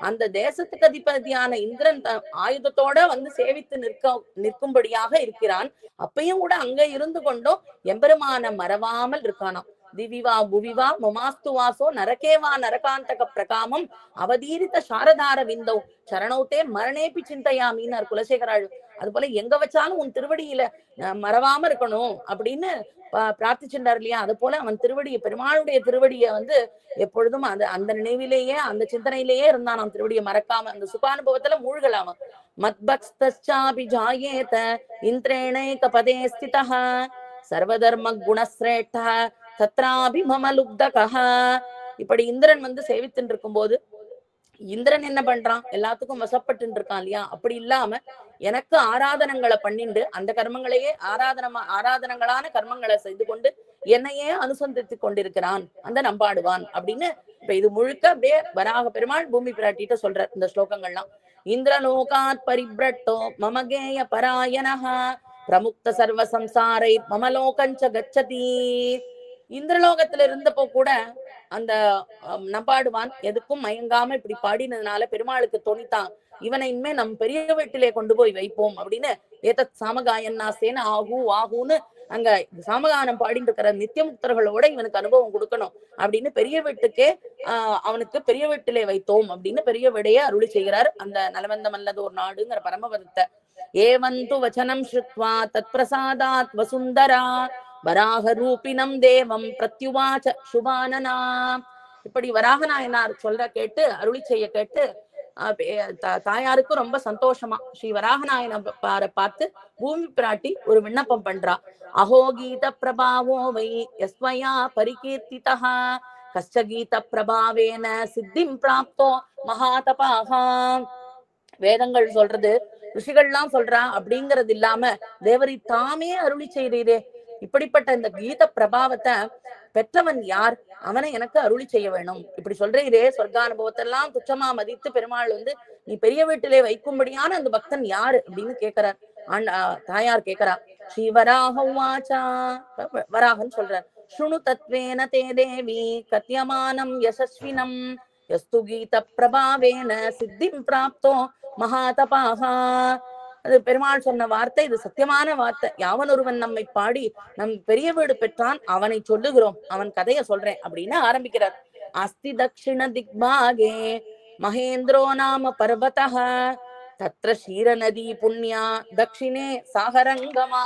அந்த தேசத்துக்கு அதிபதியான இந்திரன் ஆயுதத்தோட சேவித்து நிற்கும்படியாக இருக்கிறான். அப்பயும் கூட அங்க இருந்து கொண்டும் எம்பெருமான மறவாமல் இருக்கானாம். திவிவா புவிவா மமாஸ்து வாசோ நரகேவா நரகாந்தக பிரகாமம் அவதீரித்த சாரதார விந்தோ சரணோத்தே மரணேபி சிந்தையாமின்னார் குலசேகராள். அது போல எங்க வச்சாலும் உன் திருவடியில மறவாம இருக்கணும் அப்படின்னு பிரார்த்திச்சுட்டார் இல்லையா? அது போல அவன் திருவடியை பெருமாளுடைய திருவடியை எப்பொழுதும் அந்த நினைவிலேயே அந்த சிந்தனையிலேயே இருந்தான். அவன் திருவடியை மறக்காம அந்த சுகானுபவத்துல மூழ்கலாம. மத்பக்ஸ்தாபி ஜாயேத இந்திரேணைக பதே ஸ்திதஹ சர்வதர்ம குணஸ்ரேஷ்ட தத்ராபி மம லுப்தகஹ. இப்படி இந்திரன் சேவித்துட்டு இருக்கும் போது இந்திரன் என்ன பண்றான், எல்லாத்துக்கும் வசப்பட்டு இருக்கான் இல்லையா? அப்படி இல்லாம எனக்கு ஆராதனங்களை பண்ணிண்டு அந்த கர்மங்களையே ஆராதனங்களான கர்மங்களை செய்து கொண்டு என்னையே அனுசந்தித்து கொண்டிருக்கிறான் அந்த நம்பாடுவான் அப்படின்னு இப்ப இது முழுக்க அப்படியே வராக பெருமாள் பூமி பிராட்டிட்ட சொல்றார் இந்த ஸ்லோகங்கள்லாம். இந்திரலோகாத் பரிப்ரட்டோ மமகேய பராயணஹ பிரமுக்த சர்வ சம்சாரை மமலோகஞ்ச கச்சதி. இந்திரலோகத்துல இருந்தப்போ கூட அந்த நம்பாடுவான் எதுக்கும் மயங்காம இப்படி பாடினதுனால பெருமாளுக்கு தோணித்தான், இவனை இனிமே நம் பெரிய வீட்டிலே கொண்டு போய் வைப்போம் அப்படின்னு. ஏதத் சாமகாயன்னாசேன ஆகு ஆகுன்னு அங்க சாமகானம் பாடிட்டு இருக்கிற நித்தியமுக்தர்களோட இவனுக்கு அனுபவம் கொடுக்கணும் அப்படின்னு பெரிய வீட்டுக்கே அவனுக்கு பெரிய வீட்டிலே வைத்தோம் அப்படின்னு பெரிய விடையே அருளி செய்கிறார் அந்த நலவந்தம் அல்லது ஒரு நாடுங்கிற பரமபதத்தை. ஏவந்து வச்சனம் ஸ்ருத்வா தத் பிரசாதாத் வசுந்தரா வராக ரூபினம் தேவம் பிரத்யுவாச்ச சுபானனா. இப்படி வராக நாயனார் சொல்ற கேட்டு அருளி செய்ய கேட்டு தாயாருக்கும் ரொம்ப சந்தோஷமா. ஸ்ரீ வராக நாயனாரை பார்த்து பூமி பிராட்டி ஒரு விண்ணப்பம் பண்றா. அஹோ கீத பிரபாவோ வை யஸ்வயா பரிகீர்த்திதா கஷ்ட கீத பிரபாவேன சித்திம் பிராப்தோ மகாதபாஹா. வேதங்கள் சொல்றது, ரிஷிகள்லாம் சொல்றா அப்படிங்கறது இல்லாம தேவரி தாமே அருளி செய்றீரே, இப்படிப்பட்ட இந்த கீத பிரபாவத்தை பெற்றவன் யார், அவனை எனக்கு அருளி செய்ய வேணும் இப்படி சொல்றீரே. சொர்க்கானுபவத்தெல்லாம் துச்சமா மதித்து பெருமாள் நீ பெரிய வீட்டிலே வைக்கும்படியான அந்த பக்தன் யாரு அப்படின்னு கேட்கிறார். தாயார் கேட்கிறா. ஸ்ரீவராக உவாச்சா, வராகன் சொல்றார். சுணு தத்வேன தே தேவி கத்யமானம் யசஸ்வினம் யஸ்து கீத பிரபாவேன சித்திம் பிராப்தோ மகாதபாஹா. அது பெருமாள் சொன்ன வார்த்தை, இது சத்தியமான வார்த்தை. யாவன் ஒருவன் நம்மை பாடி நம் பெரிய வீடு பெற்றான் அவனை சொல்லுகிறோம், அவன் கதைய சொல்றேன் அப்படின்னு ஆரம்பிக்கிறார். அஸ்தி தக்ஷிண திக்பாகே மகேந்திரோ நாம பர்வதஹ தத்ர ஷீர நதி புண்ணியா தக்ஷிணே சாகரங்கமா.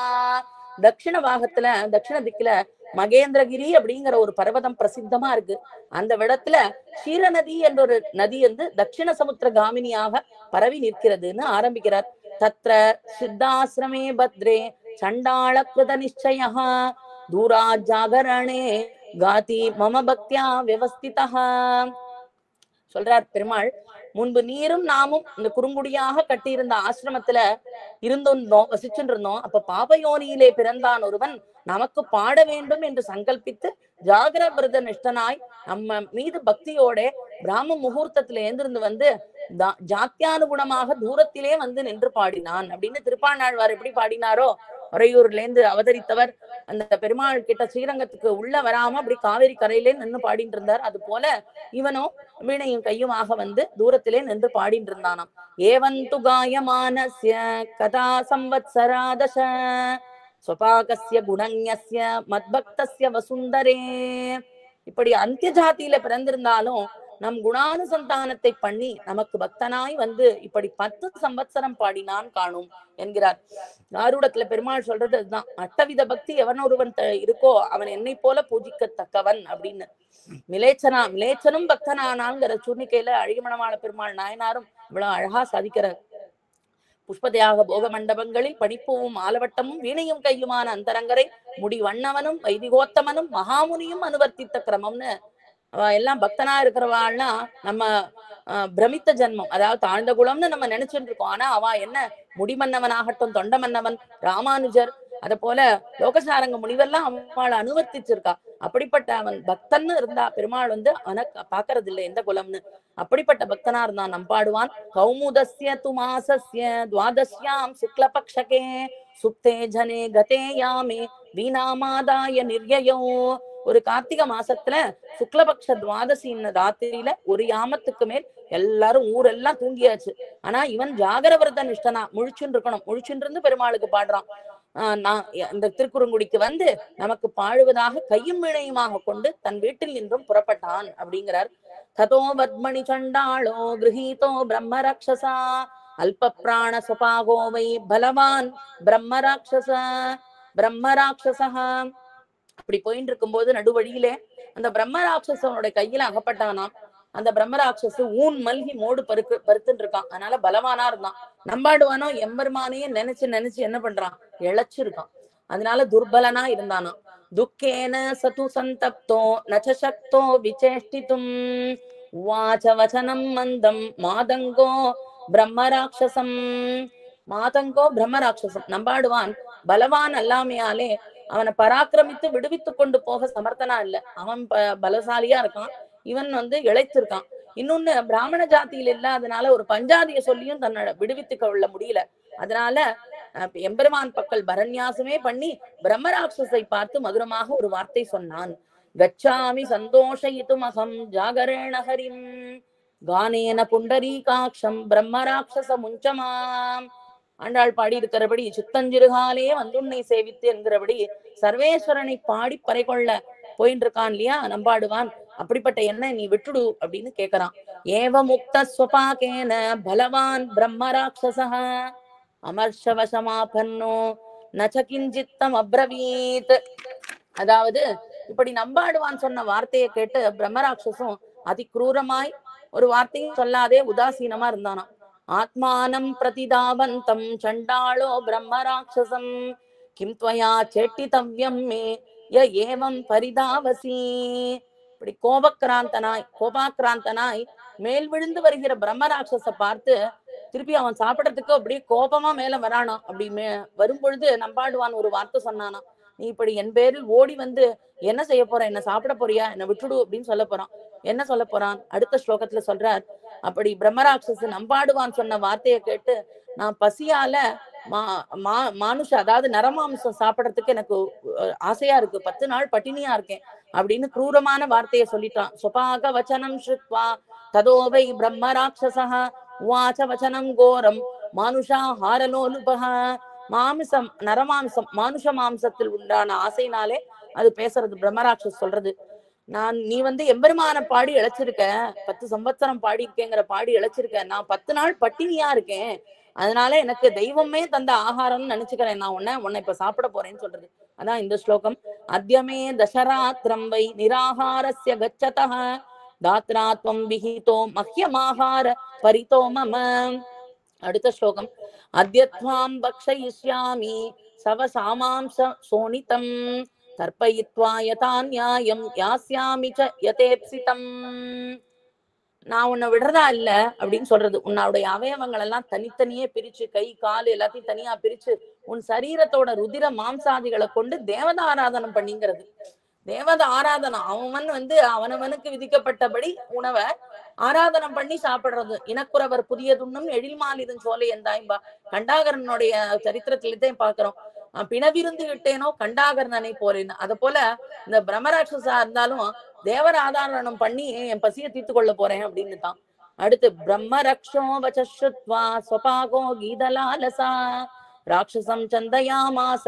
தட்சிண பாகத்துல தட்சிண திக்குல மகேந்திரகிரி அப்படிங்கிற ஒரு பர்வதம் பிரசித்தமா இருக்கு. அந்த இடத்துல ஷீர நதி என்ற ஒரு நதி தட்சிண சமுத்திர காமினியாக பரவி நிற்கிறதுன்னு ஆரம்பிக்கிறார். தத்ர சித்தாசிரமே பத்ரே சண்டாள கிருத நிச்சயः தூரா ஜாகரணே காதி மம பக்தியா வியவஸ்திதா. சொல்றார் பெருமாள், முன்பு நீரும் நாமும் இந்த குறுங்குடியாக கட்டியிருந்த ஆசிரமத்துல இருந்திருந்தோம், வசிச்சுட்டு இருந்தோம். அப்ப பாபயோனியிலே பிறந்தான் ஒருவன் நமக்கு பாட வேண்டும் என்று சங்கல்பித்து ஜாகர விரத நிஷ்டனாய் நம்ம மீது பக்தியோட பிராம முகூர்த்தத்துல எழுந்திருந்து ஜாத்தியானுகுணமாக தூரத்திலே நின்று பாடினான் அப்படின்னு திருப்பாணாழ்வார் எப்படி பாடினாரோ, உறையூர்ல இருந்து அவதரித்தவர் அந்த பெருமாள் கிட்ட ஸ்ரீரங்கத்துக்கு உள்ள வராம அப்படி காவேரி கரையிலே நின்று பாடிட்டு இருந்தார். அது போல இவனும் வீணையும் கையுமாக தூரத்திலே நின்று பாடிட்டு இருந்தானாம். ஏவந்து காயமானஸ்ய கதா சம்வத்சராதச ஸ்வபாகஸ்ய குணஞஸ்ய மத்பக்தஸ்ய வசுந்தரே. இப்படி அந்திய ஜாதியில பிறந்திருந்தாலும் நம் குணானுசந்தானத்தை பண்ணி நமக்கு பக்தனாய் இப்படி 10 சம்பத்சரம் பாடினான் காணும் என்கிறார். ஆரூடத்துல பெருமாள் சொல்றது அதுதான். அட்டவித பக்தி எவன் ஒருவன் இருக்கோ அவன் என்னை போல பூஜிக்கத்தக்கவன் அப்படின்னு. மிலேச்சனும் பக்தனானாங்கிற சூர்ணிக்கையில அழகிமணவாள பெருமாள் நாயனாரும் இவ்வளவு அழகா சாதிக்கிறார். புஷ்பதியாக போக மண்டபங்களில் படிப்பூவும் ஆலவட்டமும் வீணையும் கையுமான அந்தரங்கரை முடி வண்ணவனும் வைதிகோத்தமனும் மகாமுனியும் அனுவர்த்தித்த கிரமம்னு எல்லாம் பக்தனா இருக்கிறவாள்னா நம்ம பிரமித்த ஜென்மம், அதாவது தாழ்ந்த குலம்னு நம்ம நினைச்சுட்டு இருக்கோம். ஆனா அவ என்ன முடிமன்னவனாகட்டும், தொண்ட மன்னவன், ராமானுஜர், அத போல லோகசாரங்க முனிவர்லாம் அவளை அனுவர்த்திச்சிருக்கா. அப்படிப்பட்ட அவன் பக்தன்னு இருந்தா பெருமாள் அவனை பாக்குறது இல்லை எந்த குலம்னு. அப்படிப்பட்ட பக்தனா இருந்தான் நம்பாடுவான். கௌமுதஸ்ய துமாசஸ்ய துவாதஸ்யாம் சுக்லபக்ஷகே சுப்தே ஜனே கதே யாமே வீணாமாதாய நிர்யயோ. ஒரு கார்த்திகை மாசத்துல சுக்லபக்ஷ துவாதசின்னு ராத்திரியில ஒரு யாமத்துக்கு மேல் எல்லாரும் ஊரெல்லாம் தூங்கியாச்சு. ஆனா இவன் ஜாகர விரத நிஷ்டனா முழிச்சுன்னு இருக்கணும். முழிச்சுன்னு இருந்து பெருமாளுக்கு பாடுறான். நான் இந்த திருக்குறுங்குடிக்கு நமக்கு பாடுவதாக கையும் வீணையுமாக கொண்டு தன் வீட்டில் நின்றும் புறப்பட்டான் அப்படிங்கிறார். ததோ வத்மணி சண்டாளோ கிரஹீதோ பிரம்ம ராட்சசா அல்ப பிராண சுபாகோவை பலவான் பிரம்ம ராட்சசா. அப்படி போயிட்டு இருக்கும் போது நடுவழியிலே அந்த பிரம்ம ராட்சசனோட கையில அகப்பட்டானாம். அந்த பிரம்ம ராட்சசு ஊன் மல்கி மோடு பருத்துட்டு இருக்கான். அதனால பலவானா இருந்தான். நம்பாடுவானோ எம்பெருமானையே நினைச்சு என்ன பண்றான், இழைச்சிருக்கான். அதனால துர்பலனா இருந்தானா. துக்கேன சது சந்தப்தோ நசக்தோ விசேஷ்டிதும் உவாச வசனம் மந்தம் மாதங்கோ பிரம்ம ராட்சசம். நம்பாடுவான் பலவான் அல்லாமையாலே அவனை பராக்கிரமித்து விடுவித்து கொண்டு போக சமர்த்தனா இல்ல. அவன் பலசாலியா இருக்கான். இவன் இழைச்சிருக்கான். இன்னொன்னு பிராமண ஜாதியில் இல்லாதனால ஒரு பஞ்சாதிய சொல்லியும் தன்னை விடுவித்து கொள்ள முடியல. அதனால எம்பெருமான் பக்கல் பரநியாசமே பண்ணி பிரம்மராட்சஸை பார்த்து மதுரமாக ஒரு வார்த்தை சொன்னான். கச்சாமி சந்தோஷயிதும் அகம் ஜாகரேண ஹரிம் கானேன புண்டரீகாட்சம் பிரம்மராட்சச முஞ்சமாம். ஆண்டாள் பாடி இருக்கிறபடி சித்தஞ்சிறுகாலே வந்துன்னை சேவித்து என்கிறபடி சர்வேஸ்வரனை பாடி பறை கொள்ள போயின்னு இருக்கான் இல்லையா நம்பாடுவான். அப்படிப்பட்ட என்ன நீ விட்டுடு அப்படின்னு கேக்குறான். ஏவ முக்த ஸ்வபாகேன பலவான் பிரம்மராட்சச அமர்ஷவசமாபன்னோ நச கிஞ்சித்தம் அப்ரவீத். அதாவது இப்படி நம்பாடுவான் சொன்ன வார்த்தையை கேட்டு பிரம்மராட்சசும் அதி கிரூரமாய் ஒரு வார்த்தையும் சொல்லாதே உதாசீனமா இருந்தானா. ஆத்மானம் பிரதிதாவந்தம் சண்டாளோ பிரம்மராட்சசம் கிம் துவயா சேட்டிதவ்யம் மே ய ஏவம் பரிதாவசி. இப்படி கோபாக்கிராந்தனாய் மேல் விழுந்து வருகிற பிரம்மராட்சச பார்த்து திருப்பி அவன் சாப்பிடறதுக்கு அப்படியே கோபமா மேல வரானா. அப்படி வரும் பொழுது நம்பாடுவான் ஒரு வார்த்தை சொன்னானா, நீ இப்படி என் பேரில் ஓடி என்ன செய்ய போற, என்ன சாப்பிட போறியா, என்ன விட்டுடு அப்படின்னு சொல்ல போறான். என்ன சொல்ல போறான் அடுத்த ஸ்லோகத்துல சொல்றார். அப்படி பிரம்மராட்சசு நம்பாடுவான் சொன்ன வார்த்தையை கேட்டு நான் பசியால மானுஷ அதாவது நரமாம்சம் சாப்பிடறதுக்கு எனக்கு ஆசையா இருக்கு, 10 நாள் பட்டினியா இருக்கேன் அப்படின்னு கிரூரமான வார்த்தையை சொல்லிட்டான். சுபாக வச்சனம் ஸ்ருத்வா ததோவை பிரம்மராட்சசா உவாச வச்சனம் கோரம் மானுஷா ஹாரலோலுபக. மாமிசம் நரமாம்சம் மானுஷ மாம்சத்தில் உண்டான ஆசைனாலே அது பேசுறது. பிரம்மராட்சஸ் சொல்றது, நீ எம்பெருமான பாடி இழைச்சிருக்க, 10 சம்பத்சரம் பாடி இருக்கேங்கிற பாடி இழைச்சிருக்க, நான் 10 நாள் பட்டினியா இருக்கேன், அதனால எனக்கு தெய்வமே தந்த ஆகாரம்னு நினைச்சுக்கிறேன், நான் உன்னை இப்ப சாப்பிட போறேன்னு சொல்றது. அதான் இந்த ஸ்லோகம். அத்யமே தசராத்திரம் வை நிராகாரஸ்ய கச்சதஹ தாத்ராத்வம் விஹிதோ மஹ்யமாஹார பரிதோ மம. அடுத்த ஸ்லோகம். அத்யத்வாம் பக்ஷயிஷ்யாமி சவ சாமாம்ச சோனிதம் தர்ப்பயித்வா யதா நியாயம் யாஸ்யாமி ச யதேப்சிதம். நான் உன்னை விடுறதா இல்ல அப்படின்னு சொல்றது. உன்னுடைய அவயவங்கள் எல்லாம் தனித்தனியே பிரிச்சு, கை கால் எல்லாத்தையும் தனியா பிரிச்சு உன் சரீரத்தோட ருதிர மாம்சாதிகளை கொண்டு தேவத ஆராதனம் பண்ணிங்கிறது. தேவத ஆராதனம் அவன் அவனவனுக்கு விதிக்கப்பட்டபடி உணவை ஆராதனம் பண்ணி சாப்பிடுறது. இனக்குறவர் புதியதுன்னும் எழில்மாலிதன் சோலை எந்தாய்பா கண்டாகரனுடைய சரித்திரத்திலே பாக்குறோம். பிணவிருந்து விட்டேனோ கண்டாகரனனை போறேன்னு. அத போல இந்த பிரம்மராட்சசா இருந்தாலும் தேவர ஆதாரணம் பண்ணி என் பசியை தீர்த்து கொள்ள போறேன் அப்படின்னு தான். அடுத்து பிரம்மரக்ஷோ வச்சுத்வா ஸ்வபாகோ கீதலாலசா ராட்சசம் சந்தயாமாச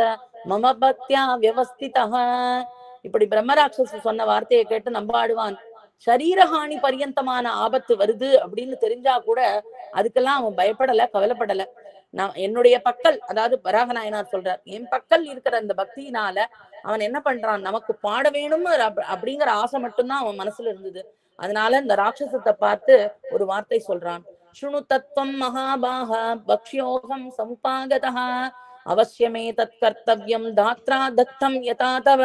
மம பக்தியா வியவஸ்திதா. இப்படி பிரம்மராட்சச சொன்ன வார்த்தையை கேட்டு நம்பாடுவான் சரீரஹானி பரியந்தமான ஆபத்து வருது அப்படின்னு தெரிஞ்சா கூட அதுக்கெல்லாம் அவன் பயப்படல, கவலைப்படல. நான் என்னுடைய பக்கல், அதாவது வராகநாயனார் சொல்றார், என் பக்கல் இருக்கிற அந்த பக்தியினால அவன் என்ன பண்றான், நமக்கு பாட வேணும் அப்படிங்கிற ஆசை மட்டும்தான் அவன் மனசுல இருந்தது. அதனால இந்த ராட்சசத்தை பார்த்து ஒரு வார்த்தை சொல்றான். சுணு தத்துவம் மகாபாக பக்ஷ்யோகம் சமுபாகதா அவசியமே தத் கர்த்தவ்யம் தாத்ரா தத்தம் யதா தவ.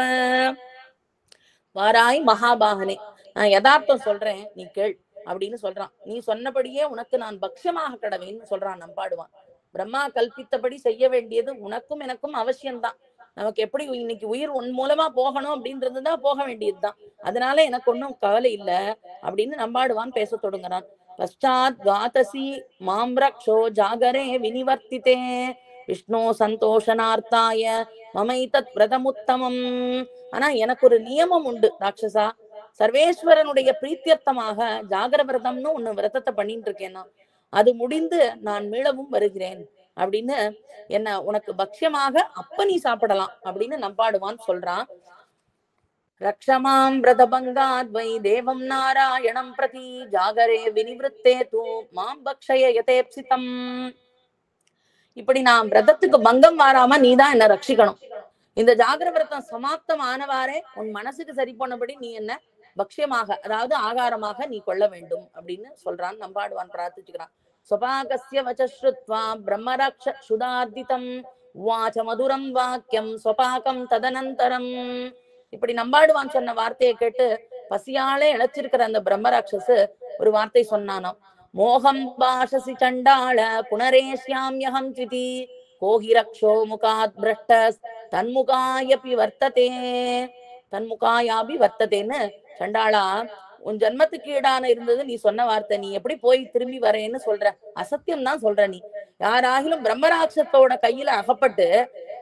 வாராய் மகாபாகனே, நான் யதார்த்தம் சொல்றேன், நீ கேள் அப்படின்னு சொல்றான். நீ சொன்னபடியே உனக்கு நான் பக்ஷமாக கடவேன்னு சொல்றான் நம்பாடுவான். பிரம்மா கல்பித்தபடி செய்ய வேண்டியது உனக்கும் எனக்கும் அவசியம்தான். நமக்கு எப்படி இன்னைக்கு உயிர் உன் மூலமா போகணும் அப்படின்றதுதான் போக வேண்டியதுதான். அதனால எனக்கு ஒன்னும் கவலை இல்ல அப்படின்னு நம்பாடுவான் பேச தொடங்குறான். பஷாத் வாதசி மாம்ரக்ஷோ ஜாகரே வினிவர்த்தித்தே விஷ்ணு சந்தோஷனார்த்தாய மமைதத் விரதமுத்தமம். ஆனா எனக்கு ஒரு நியமம் உண்டு ராட்சசா, சர்வேஸ்வரனுடைய பிரீத்தியர்த்தமாக ஜாகர விரதம்னு ஒண்ணு விரதத்தை பண்ணிட்டு இருக்கேன்னா அது முடிந்து நான் மீளவும் வருகிறேன் அப்படின்னு என்ன உனக்கு பக்ஷ்யமாக அப்ப நீ சாப்பிடலாம் அப்படின்னு நம்பாடுவான் சொல்றான். ரக்ஷமாம் விரதபங்காத் வை தேவம் நாராயணம் பிரதி ஜாகரே வினிவிருத்தே தூ மாம் பக்ஷய யதேப்சிதம். இப்படி நான் விரதத்துக்கு பங்கம் வாராம நீதான் என்ன ரட்சிக்கணும். இந்த ஜாகர விரதம் சமாப்தம் ஆனவாறே உன் மனசுக்கு சரி போனபடி நீ என்ன பக்ஷ்யமாக, அதாவது ஆகாரமாக நீ கொள்ள வேண்டும் அப்படின்னு சொல்றான். நம்பாடுவான் பிரார்த்திச்சுக்கிறான். ஸ்வபாகஸ்ய வச்ச்ருத்வா பிரம்மரக்ஷ சுதார்திதம் உவாச மதுரம் வாக்கியம் ஸ்வபாகம் ததனந்தரம். இப்படி நம்பாடுவான் சொன்ன வார்த்தையை கேட்டு பசியாலே இழைச்சிருக்கிற அந்த பிரம்மராட்சசு ஒரு வார்த்தை சொன்னானாம். மோகம் பாஷசி சண்டாள புனரேஷ்யாம்யஹம் த்விதி கோஹி ரக்ஷோ முகாத் பிரஷ்டஸ் தன்முகாயபி வர்த்ததே. தன்முகாயாபி வர்த்ததேன்னு சண்டாளா, உன் ஜன்மத்துக்கு ஈடான இருந்தது நீ சொன்ன வார்த்தை, நீ எப்படி போய் திரும்பி வரேன்னு சொல்ற? அசத்தியம் தான் சொல்ற நீ. யாராகிலும் பிரம்மராட்சத்தோட கையில அகப்பட்டு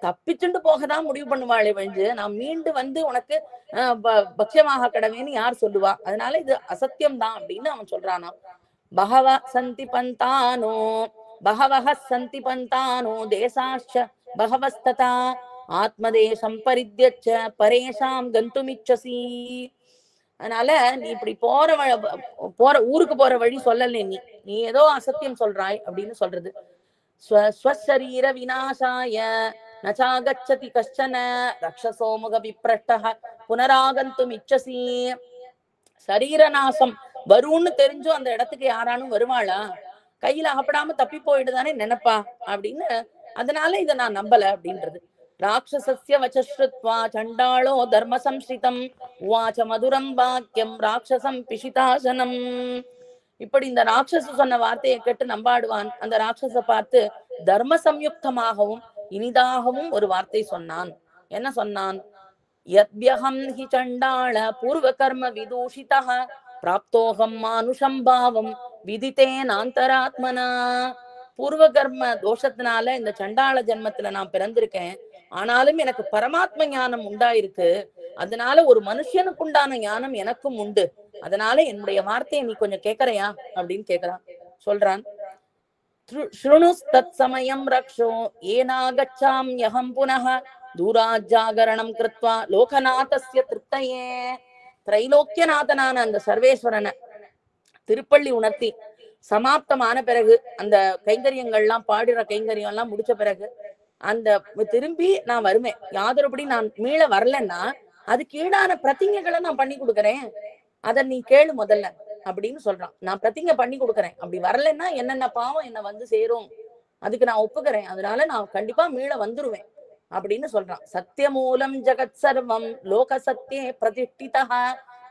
தப்பிச்சுண்டு போகதான் முடிவு பண்ணுவாளே வழிஞ்சு நான் மீண்டு வந்து உனக்கு பக்ஷமாக கடவேன்னு யார் சொல்லுவா? அதனால இது அசத்தியம் தான் அப்படின்னு அவன் சொல்றானா. பகவ சந்தி பந்தானோ பகவஹ சந்தி பந்தானோ தேசாச்ச பகவஸ்ததா ஆத்மதேசம் பரித்யச்ச பரேஷாம் கந்துமிச்சசி. அதனால நீ இப்படி போற ஊருக்கு போற வழி சொல்லல, நீ ஏதோ அசத்தியம் சொல்றாய் அப்படின்னு சொல்றது. ஸ்வசரீர விநாசாய நச்சாகச்சதி கஷ்டன ரக்ஷசோ முக விப்ரஷ்டஹ புனராகந்தும் இச்சசி. சரீர நாசம் வரும்னு தெரிஞ்சும் அந்த இடத்துக்கு யாரானும் வருவாளா? கையில அகப்படாம தப்பி போயிடுதானே நினைப்பா அப்படின்னு. அதனால இதை நான் நம்பல அப்படின்றது. ராட்சசஸ்ய வச்சஸ்ருத்வா சண்டாளோ தர்ம சம்ஸ்ரிதம் உவாச்ச மதுரம் வாக்கியம் ராட்சசம் பிஷிதாசனம். இப்படி இந்த ராட்சச சொன்ன வார்த்தையை கேட்டு நம்பாடுவான். அந்த ராட்சச பார்த்து தர்ம சம்யுக்தமாகவும் இனிதாகவும் ஒரு வார்த்தை சொன்னான். என்ன சொன்னான்? யத்யஹம் ஹி சண்டாள பூர்வ கர்ம விதூஷிதஹ பிராப்தோகம் மானுஷம் பாவம் விதித்தேனாந்தராத்மனா. பூர்வ கர்ம தோஷத்தினால இந்த சண்டாள ஜென்மத்துல நான் பிறந்திருக்கேன். ஆனாலும் எனக்கு பரமாத்ம ஞானம் உண்டாயிருக்கு. அதனால ஒரு மனுஷனுக்கு உண்டான ஞானம் எனக்கும் உண்டு. அதனால என்னுடைய வார்த்தையை நீ கொஞ்சம் கேக்குறையா அப்படின்னு கேக்குறான். சொல்றான், ஸ்ருணு தத் சமயம் ரக்ஷோ ஏனாகச்சாம் யஹம் புனஹ தூராஜாகரணம் கிருத்வா லோகநாதஸ்ய திருப்தையே. திரைலோக்கியநாதனான அந்த சர்வேஸ்வரனை திருப்பள்ளி உணர்த்தி சமாப்தமான பிறகு அந்த கைங்கரியங்கள்லாம் பாடுற கைங்கரியம் எல்லாம் முடிச்ச பிறகு அந்த திரும்பி நான் வருவேன். யாதொருபடி நான் மீள வரலன்னா அதுக்கு ஈடான பிரதிஞைகளை நான் பண்ணி கொடுக்குறேன். அத நீ கேளு முதல்ல அப்படின்னு சொல்றான். நான் பிரதிஞை பண்ணி கொடுக்குறேன். அப்படி வரலன்னா என்னென்ன பாவம் என்ன வந்து சேரும் அதுக்கு நான் ஒப்புக்கிறேன். அதனால நான் கண்டிப்பா மீள வந்துருவேன் அப்படின்னு சொல்றான். சத்தியமூலம் ஜெகத் சர்வம் லோக சத்தியே பிரதிஷ்டிதஹ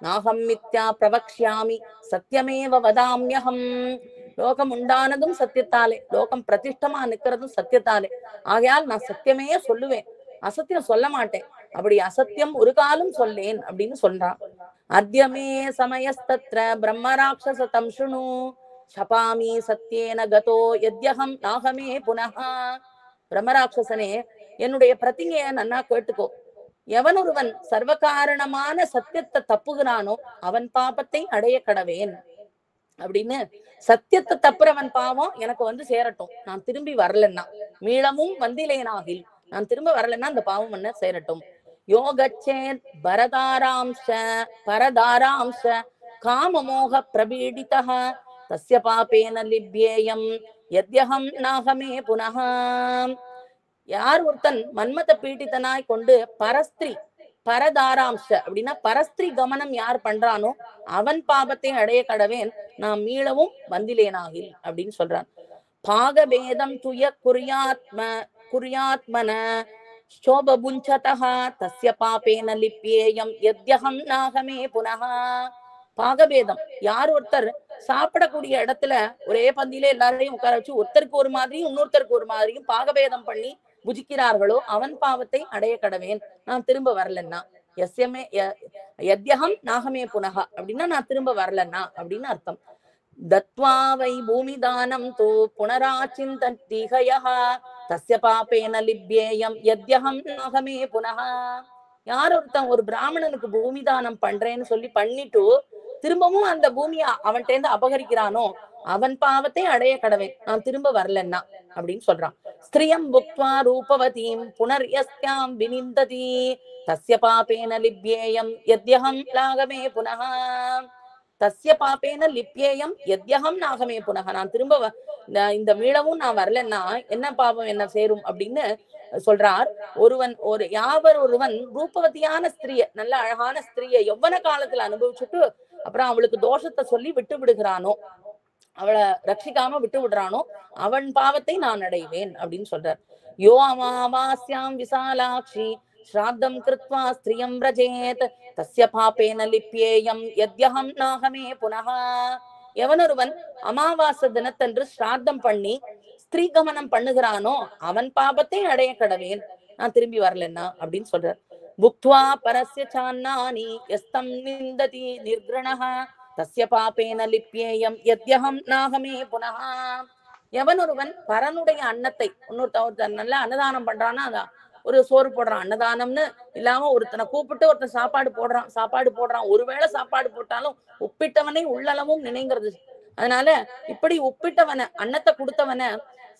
நாகம் மித்யா பிரவக்ஷ்யாமி சத்தியமேவ வதாம்யஹம். லோகம் உண்டானதும் சத்தியத்தாலே, லோகம் பிரதிஷ்டமா நிக்கிறதும் சத்தியத்தாலே. ஆகையால் நான் சத்தியமே சொல்லுவேன், அசத்தியம் சொல்ல மாட்டேன். அப்படி அசத்தியம் ஒரு காலம் சொல்லேன் அப்படின்னு சொல்றான். அத்யமே சமயஸ்தத்ர பிரம்மராட்சசதம் ஸ்ருணு சபாமி சத்தியேன கதோ யத்யஹம் நாகமே புனஹ. பிரம்மராட்சசனே, என்னுடைய பிரதிஞைய நன்னா கேட்டுக்கோ. எவன் ஒருவன் சர்வகாரணமான சத்தியத்தை தப்புகிறானோ அவன் பாபத்தை அடைய கடவேன் அப்படின்னு. சத்தியத்தை தப்புறவன் பாவம் எனக்கு வந்து சேரட்டும். நான் திரும்பி வரலன்னா, மீளமும் வந்திலேனாகில் நான் திரும்ப வரலன்னா அந்த பாவம் என்ன சேரட்டும். யோகச்சேத் பரதாராம்ச பரதாராம்ச காமமோக பிரபீடிதஹ தஸ்ய பாபேன லிப்யேயம் யத்யஹம் நாகமே புனஹ. யார் ஒருத்தன் மன்மத பீடித்தனாய் கொண்டு பரஸ்திரி பரதாராம்ச அப்படின்னா பரஸ்திரி கமனம் யார் பண்றானோ அவன் பாபத்தை அடைய கடவேன், நான் மீளவும் வந்திலேனாகில் அப்படின்னு சொல்றான். பாகபேதம் துய குறியாத்மன சோபபுஞ்சதஹ தஸ்ய பாபேன லிப்யேயம் யத்யஹம் நாகமே புனஹ. பாகபேதம், யார் ஒருத்தர் சாப்பிடக்கூடிய இடத்துல ஒரே பந்தியில எல்லாரையும் உட்கார வச்சு ஒருத்தருக்கு ஒரு மாதிரியும் இன்னொருத்தருக்கு ஒரு மாதிரியும் பாகபேதம் பண்ணி புஜிக்கிறார்களோ அவன் பாவத்தை அடைய கடவேன், நான் திரும்ப வரலன்னா. எஸ்யமே யத்யஹம் நாகமே புனஹ அப்படின்னா நான் திரும்ப வரலன்னா அப்படின்னு அர்த்தம். தத்வா வை பூமி தானம் தோ புனராச்சிந்தீகயஹ தஸ்ய பாபேன லிப்யேயம் யத்யஹம் நாகமே புனஹ. யார் ஒருத்தன் ஒரு பிராமணனுக்கு பூமி தானம் பண்றேன்னு சொல்லி பண்ணிட்டு திரும்பவும் அந்த பூமியை அவன்கிட்ட இருந்து அபகரிக்கிறானோ அவன் பாவத்தை அடைய கடவேன், நான் திரும்ப வரலன்னா அப்படின்னு சொல்றான். ஸ்திரியம் புக்த்வா ரூபவதீம் புனர்யஸ்யாம் வினிந்ததி தஸ்ய பாபேன லிப்யேயம் யத்யஹம் நாகமே புனஹ. தஸ்ய பாபேன லிப்யேயம் யத்யஹம் நாகமே புனஹ. நான் திரும்ப இந்த மீளவும் நான் வரலன்னா என்ன பாவம் என்ன சேரும் அப்படின்னு சொல்றார். யாவர் ஒருவன் ரூபவதியான ஸ்திரிய, நல்ல அழகான ஸ்திரிய யௌவன காலத்துல அனுபவிச்சுட்டு அப்புறம் அவளுக்கு தோஷத்தை சொல்லி விட்டு விடுகிறானோ, அவளை ரட்சிக்காம விட்டு விடுறானோ அவன் பாவத்தை நான் அடைவேன் அப்படின்னு சொல்றார். யோ அமாவாஸ்யாம் விசாலாட்சி ஸ்ராத்தம் கிருத்வா ஸ்திரியம் ரஜேத் தஸ்ய பாபேன லிப்யேயம் யத்யஹம் நாகமே புனஹ. எவனொருவன் அமாவாசை தினத்தன்று ஸ்ராத்தம் பண்ணி ஸ்திரீ கமனம் பண்ணுகிறானோ அவன் பாபத்தை அடைய கடவேன், நான் திரும்பி வரலன்னா அப்படின்னு சொல்றார். புக்த்வா பரஸ்ய சான்னானி யஸ்தம் நிந்ததி நிர்க்ரணஹ தஸ்ய பாபேன லிப்யேயம் யத்யஹம் நாகமே புனஹ. எவன் ஒருவன் பரனுடைய அன்னத்தை ஒருத்தன் நல்ல அன்னதானம் பண்றான்னா அதான் ஒரு சோறு போடுறான், அன்னதானம்னு இல்லாம ஒருத்தனை கூப்பிட்டு ஒருத்தன் சாப்பாடு போடுறான் ஒருவேளை சாப்பாடு போட்டாலும் உப்பிட்டவனை உள்ளளவும் நினைங்கிறது. அதனால இப்படி உப்பிட்டவனை அன்னத்தை கொடுத்தவனை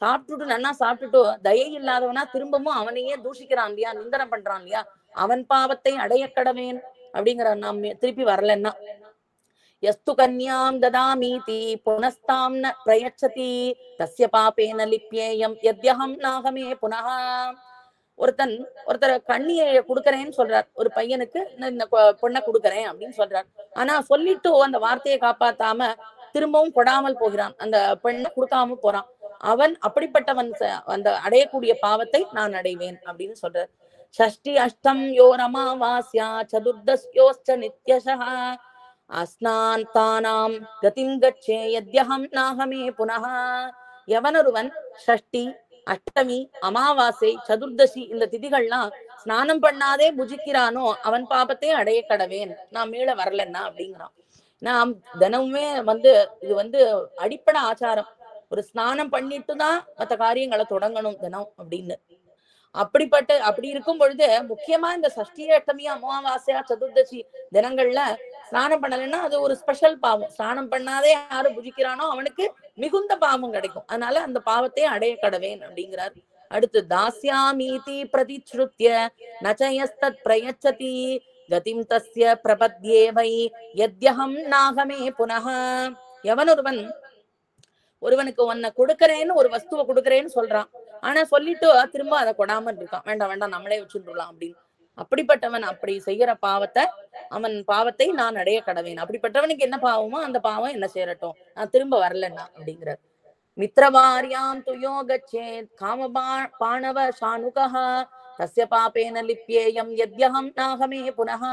சாப்பிட்டுட்டு நன்னா சாப்பிட்டுட்டு தயை இல்லாதவனா திரும்பவும் அவனையே தூஷிக்கிறான் இல்லையா, நிந்தனம் பண்றான் இல்லையா, அவன் பாவத்தை அடைய கடவேன் அப்படிங்கிற நாம் திருப்பி வரலன்னா யஸ்து கன்யாம் ததாமீதி புனஸ்தாம் ந பிரயச்சதி தஸ்ய பாபேன லிப்யேயம் யத்யஹம் நாகமே புனஹ. ஒருத்தர் கண்ணியை கொடுக்கறேன்னு சொல்றார், ஒரு பையனுக்கு இந்த பொண்ணை கொடுக்கறேன் அப்படின்னு சொல்றார். ஆனா சொல்லிட்டு அந்த வார்த்தையை காப்பாத்தாம திரும்பவும் கொடாமல் போகிறான், அந்த பெண்ணை கொடுக்காம போறான். அவன் அப்படிப்பட்டவன் அந்த அடையக்கூடிய பாவத்தை நான் அடைவேன் அப்படின்னு சொல்றார். ஷஷ்டி அஷ்டம் யோரமாவாஸ்யா சதுர்தஸ்யோஸ்ச நித்யஷஹ அஸ்னாந்தானாம் கதிம் கச்சே யத்யஹம் நாகமே புனஹ. எவனொருவன் ஷஷ்டி அஷ்டமி அமாவாசை சதுர்தசி இந்த திதிகள்லாம் ஸ்நானம் பண்ணாதே புஜிக்கிறானோ அவன் பாபத்தை அடைய கடவேன், நான் மீள வரலன்னா அப்படிங்கிறான். நாம் தினமுமே இது அடிப்படை ஆச்சாரம், ஒரு ஸ்நானம் பண்ணிட்டுதான் மற்ற காரியங்களை தொடங்கணும் தினம் அப்படின்னு. அப்படி இருக்கும் பொழுது முக்கியமா இந்த சஷ்டி அஷ்டமி அமாவாசையா சதுர்தசி தினங்கள்ல ஸ்நானம் பண்ணலைன்னா அது ஒரு ஸ்பெஷல் பாவம். ஸ்நானம் பண்ணாதே யாரு புஜிக்கிறானோ அவனுக்கு மிகுந்த பாவம் கிடைக்கும். அதனால அந்த பாவத்தை அடைய கடவேன் அப்படிங்கிறார். அடுத்து தாஸ்யாமீதி பிரதிச்ருத்ய நச்சயஸ்தத் பிரயச்சதி கதிம் தஸ்ய பிரபத்யேவை யத்யஹம் நாகமே புனஹ. ஒருவனுக்கு ஒன்ன கொடுக்கறேன்னு ஒரு வஸ்துவை கொடுக்கறேன்னு சொல்றான், ஆனா சொல்லிட்டு திரும்ப அதை கொடாம இருக்கான், வேண்டாம் நம்மளே வச்சுடலாம் அப்படின்னு. அப்படிப்பட்டவன் அப்படி செய்யற அவன் பாவத்தை நான் அடைய கடவேன். அப்படிப்பட்டவனுக்கு என்ன பாவமோ அந்த பாவம் என்ன சேரட்டும், நான் திரும்ப வரலன்னா அப்படிங்கிறார். மித்ரவாரியாம் துயோ கச்சேத் காமபாணவ ஷானுகஹ தஸ்ய பாபேன லிப்யேயம் யத்யஹம் நாகமே புனஹ.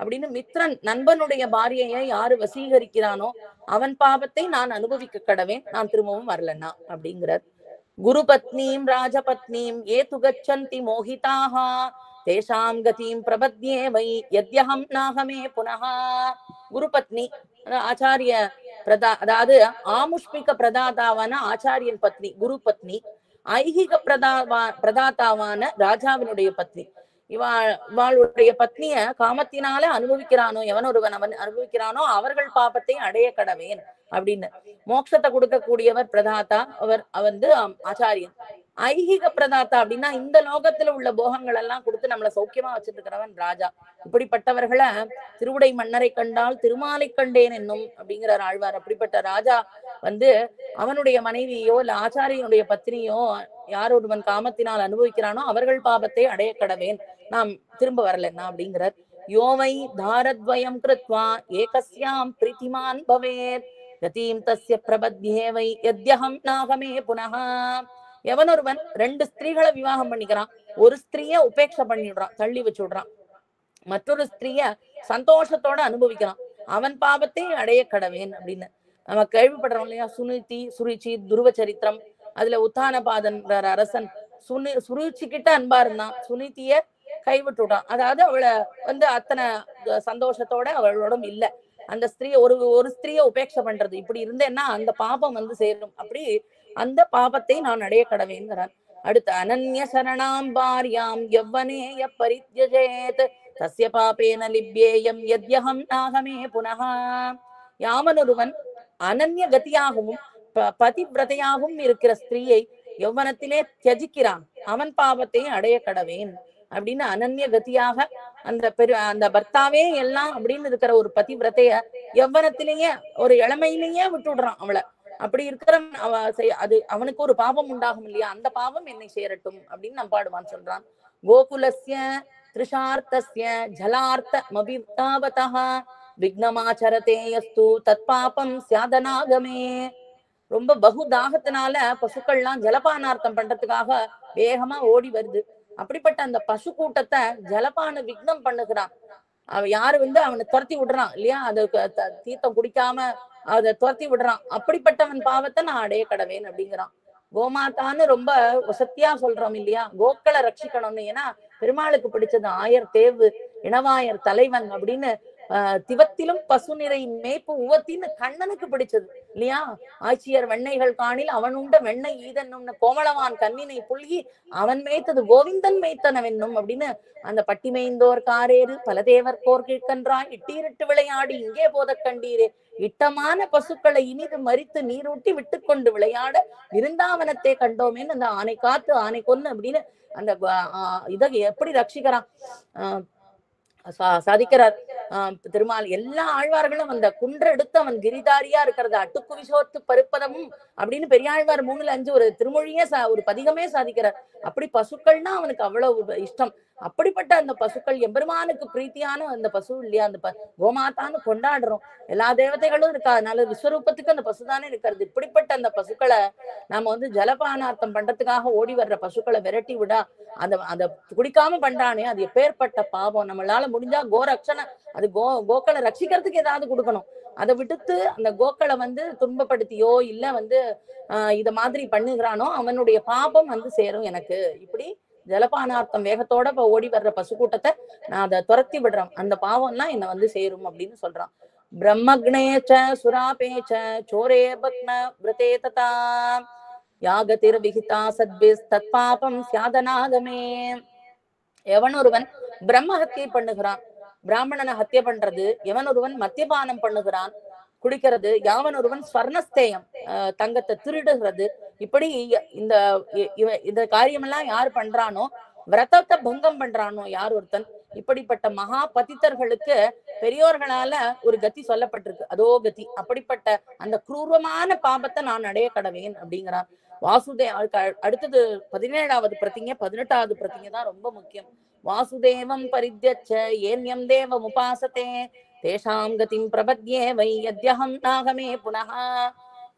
அப்படின்னு மித்ரன் நண்பனுடைய பாரியையை யாரு வசீகரிக்கிறானோ அவன் பாவத்தை நான் அனுபவிக்க கடவேன், நான் திரும்பவும் வரலன்னா அப்படிங்கிறார். குரு பத்னீம் ராஜபத்னீம் ஏது கச்சந்தி மோகிதாக தேஷாம் கதிம் பிரபத்யே வை யத்யஹம் நாகமே புனஹ. குரு பத்னி ஆச்சாரிய அதாவது ஆமுஷ்மிக பிரதாதாவான ஆச்சாரியன் பத்னி குரு பத்னி, ஐகிக பிரதாதாவான ராஜாவினுடைய பத்னி. இவாளுடைய பத்னிய காமத்தினால அனுபவிக்கிறானோ எவனொருவன் அவன் அனுபவிக்கிறானோ அவர்கள் பாபத்தை அடைய கடவேன் அப்படின்னு. மோட்சத்தை கொடுக்கக்கூடியவர் பிரதாத்தா, அவர் ஆச்சாரியன். ஐகிக பிரதாத்தா அப்படின்னா இந்த லோகத்துல உள்ள போகங்கள் எல்லாம் கொடுத்து நம்மள சௌக்கியமா வச்சிட்டு இருக்கிறவன் ராஜா. இப்படிப்பட்டவர்களை திருவுடை மன்னரை கண்டால் திருமாலை கண்டேன் என்னும் அப்படிங்கிறார் ஆழ்வார். அப்படிப்பட்ட ராஜா அவனுடைய மனைவியோ இல்ல ஆச்சாரியனுடைய பத்னியோ யார் ஒருவன் காமத்தினால் அனுபவிக்கிறானோ அவர்கள் பாபத்தை அடைய கடவேன், நாம் திரும்ப வரலன்னா அப்படிங்கிறார். யோவை தாரத்வயம் கிருத்வா ஏகஸ்யாம் பிரீதிமான் பவேத் கதீம் தஸ்ய பிரபத்யேவை யத்யஹம் நாகமே புனஹ. எவனொருவன் 2 ஸ்திரீகளை விவாகம் பண்ணிக்கிறான், ஒரு ஸ்திரீய உபேட்சை பண்ணிடுறான், தள்ளி வச்சு விடுறான், மற்றொரு ஸ்திரீய சந்தோஷத்தோட அனுபவிக்கிறான், அவன் பாவத்தை அடைய கடவேன் அப்படின்னு. நம்ம கேள்விப்படுறோம் இல்லையா, சுனிதி சுருச்சி துருவ சரித்திரம். அதுல உத்தானபாதன் அரசன் சுருச்சிக்கிட்ட அன்பா இருந்தான், சுனிதிய கைவிட்டுட்டான். அதாவது அவளை அத்தனை சந்தோஷத்தோட அவளோட இல்ல, அந்த ஸ்திரீய ஒரு ஸ்திரீய உபேட்சை பண்றது. இப்படி இருந்தேன்னா அந்த பாபம் சேரும், அப்படி அந்த பாபத்தை நான் அடைய கடவேங்கிறார். அடுத்து அனன்ய சரணாம் பாரியாம் யவ்வனேய பரித்யஜேத் தஸ்ய பாபேன லிப்யேயம் யத்யஹம் நாகமே புனஹ. யாவனொருவன் அனன்ய கதியாகவும் பதிவிரதையாகவும் இருக்கிற ஸ்திரீயை யௌவனத்திலே தியஜிக்கிறான், அவன் பாவத்தை அடைய கடவேன் அப்படின்னு. அனன்ய கதியாக அந்த பர்த்தாவே எல்லாம் அப்படின்னு இருக்கிற ஒரு பதிவிரதைய யௌவனத்திலேயே ஒரு இளமையிலேயே விட்டுடுறான் அவளை. அப்படி இருக்கிறவன் அது அவனுக்கு ஒரு பாவம் உண்டாகும் இல்லையா, அந்த பாவம் என்னை சேரட்டும் அப்படின்னு நம்பாடுவான் சொல்றான். கோகுலஸ்ய த்ரிஷார்த்தஸ்ய ஜலார்த்த மபிதாவதஹ விக்னமாச்சரதே யஸ்து தத் பாபம் ஸ்யாதனாகமே. ரொம்ப பகு தாகத்தினால பசுக்கள்லாம் ஜலபானார்த்தம் பண்றதுக்காக வேகமா ஓடி வருது. அப்படிப்பட்ட அந்த பசு கூட்டத்தை ஜலபான விக்னம் பண்ணுகிறான். யாரு அவனை துரத்தி விடுறான் இல்லையா, அது தீர்த்தம் குடிக்காம அதை துரத்தி விடுறான். அப்படிப்பட்டவன் பாவத்தை நான் அடைய கடவேன் அப்படிங்கிறான். கோமாதான்னு ரொம்ப வசத்தியா சொல்றோம் இல்லையா, கோக்களை ரட்சிக்கணும்னு. ஏன்னா பெருமாளுக்கு பிடிச்சது ஆயர் தேவு இனவாயர் தலைவன் அப்படின்னு திவத்திலும் பசு நிறை மேய்ப்பு உவத்தின்னு கண்ணனுக்கு பிடிச்சது இல்லையா? ஆட்சியர் வெண்ணைகள் காணில் அவன் உண்ட வெண்ணெய் ஈதன்னும்னு கோமளவான் கண்ணினை புல்கி அவன் மேய்த்தது கோவிந்தன் மேய்த்தனவென்னும் அப்படின்னு அந்த பட்டி மேய்ந்தோர் காரேறு பல தேவர் போர் கீழ்கன்றாய் இட்டீரிட்டு விளையாடி இங்கே போத கண்டீரே இட்டமான பசுக்களை இனிது மறித்து நீரூட்டி விட்டு கொண்டு விளையாட விருந்தாவனத்தை கண்டோமேன்னு அந்த ஆனை காத்து ஆனை கொன்னு அப்படின்னு அந்த இதை எப்படி ரட்சிக்கிறான் சாதிக்கிறார் திருமால். எல்லா ஆழ்வார்களும் அந்த குன்ற எடுத்து அவன் கிரிதாரியா இருக்கிறது அட்டுக்கு விசோத்து பருப்பதமும் அப்படின்னு பெரியாழ்வார் 3-5 ஒரு திருமொழியே ஒரு பதிகமே சாதிக்கிறார். அப்படி பசுக்கள்னா அவனுக்கு அவ்வளவு இஷ்டம். அப்படிப்பட்ட அந்த பசுக்கள் எம்பெருமானுக்கு பிரீத்தியான அந்த பசு இல்லையா? அந்த கோமாத்தான்னு கொண்டாடுறோம். எல்லா தேவதைகளும் இருக்கா, அதனால விஸ்வரூபத்துக்கு அந்த பசுதானே இருக்கிறது. இப்படிப்பட்ட அந்த பசுக்களை நாம ஜலபானார்த்தம் பண்றதுக்காக ஓடி வர்ற பசுக்களை விரட்டி விடா அதை குடிக்காம பண்றானே, அது எப்பேற்பட்ட பாவம். நம்மளால முடிஞ்சா கோரக்ஷனை அது கோக்களை ரட்சிக்கிறதுக்கு ஏதாவது கொடுக்கணும். அதை விடுத்து அந்த கோக்களை துன்பப்படுத்தியோ இல்ல இத மாதிரி பண்ணுகிறானோ அவனுடைய பாபம் சேரும் எனக்கு. இப்படி ஜலபானார்த்தம் வேகத்தோட ஓடி வர்ற பசு கூட்டத்தை நான் அதை துரத்தி விடுறேன், அந்த பாவம் எல்லாம் என்ன சேரும் அப்படின்னு சொல்றான். பிரம்மக்னேச்ச சுராபேச்ச சோரே பக்ன விரதே ததா யாகதிர் விஹிதா சத்பிஸ் தத் பாபம் சியாதனாகமே. எவன் ஒருவன் பிரம்ம ஹத்தியை பண்ணுகிறான், பிராமணனை ஹத்திய பண்றது, எவன் ஒருவன் மத்தியபானம் பண்ணுகிறான் குடிக்கிறது, யாவன் ஒருவன் ஸ்வர்ணஸ்தேயம் தங்கத்தை திருடுகிறது, இப்படி இந்த காரியமெல்லாம் யார் பண்றானோ, விரதத்தை பங்கம் பண்றானோ யார் ஒருத்தன், இப்படிப்பட்ட மகா பதித்தர்களுக்கு பெரியோர்களால ஒரு கதி சொல்லப்பட்டிருக்கு, அதோ கதி. அப்படிப்பட்ட அந்த குரூரமான பாபத்தை நான் அடைய கடவேன் அப்படிங்கிறான் அடுத்தது 17வது பிரதிங்க 18வது பிரதிங்க தான் ரொம்ப முக்கியம். வாசுதேவம் பரித்யச்ச ஏன்யம் தேவம் உபாசதே தேஷாம் கதிம் பிரபத்யே வை யத்யஹம் நாகமே புனஹ.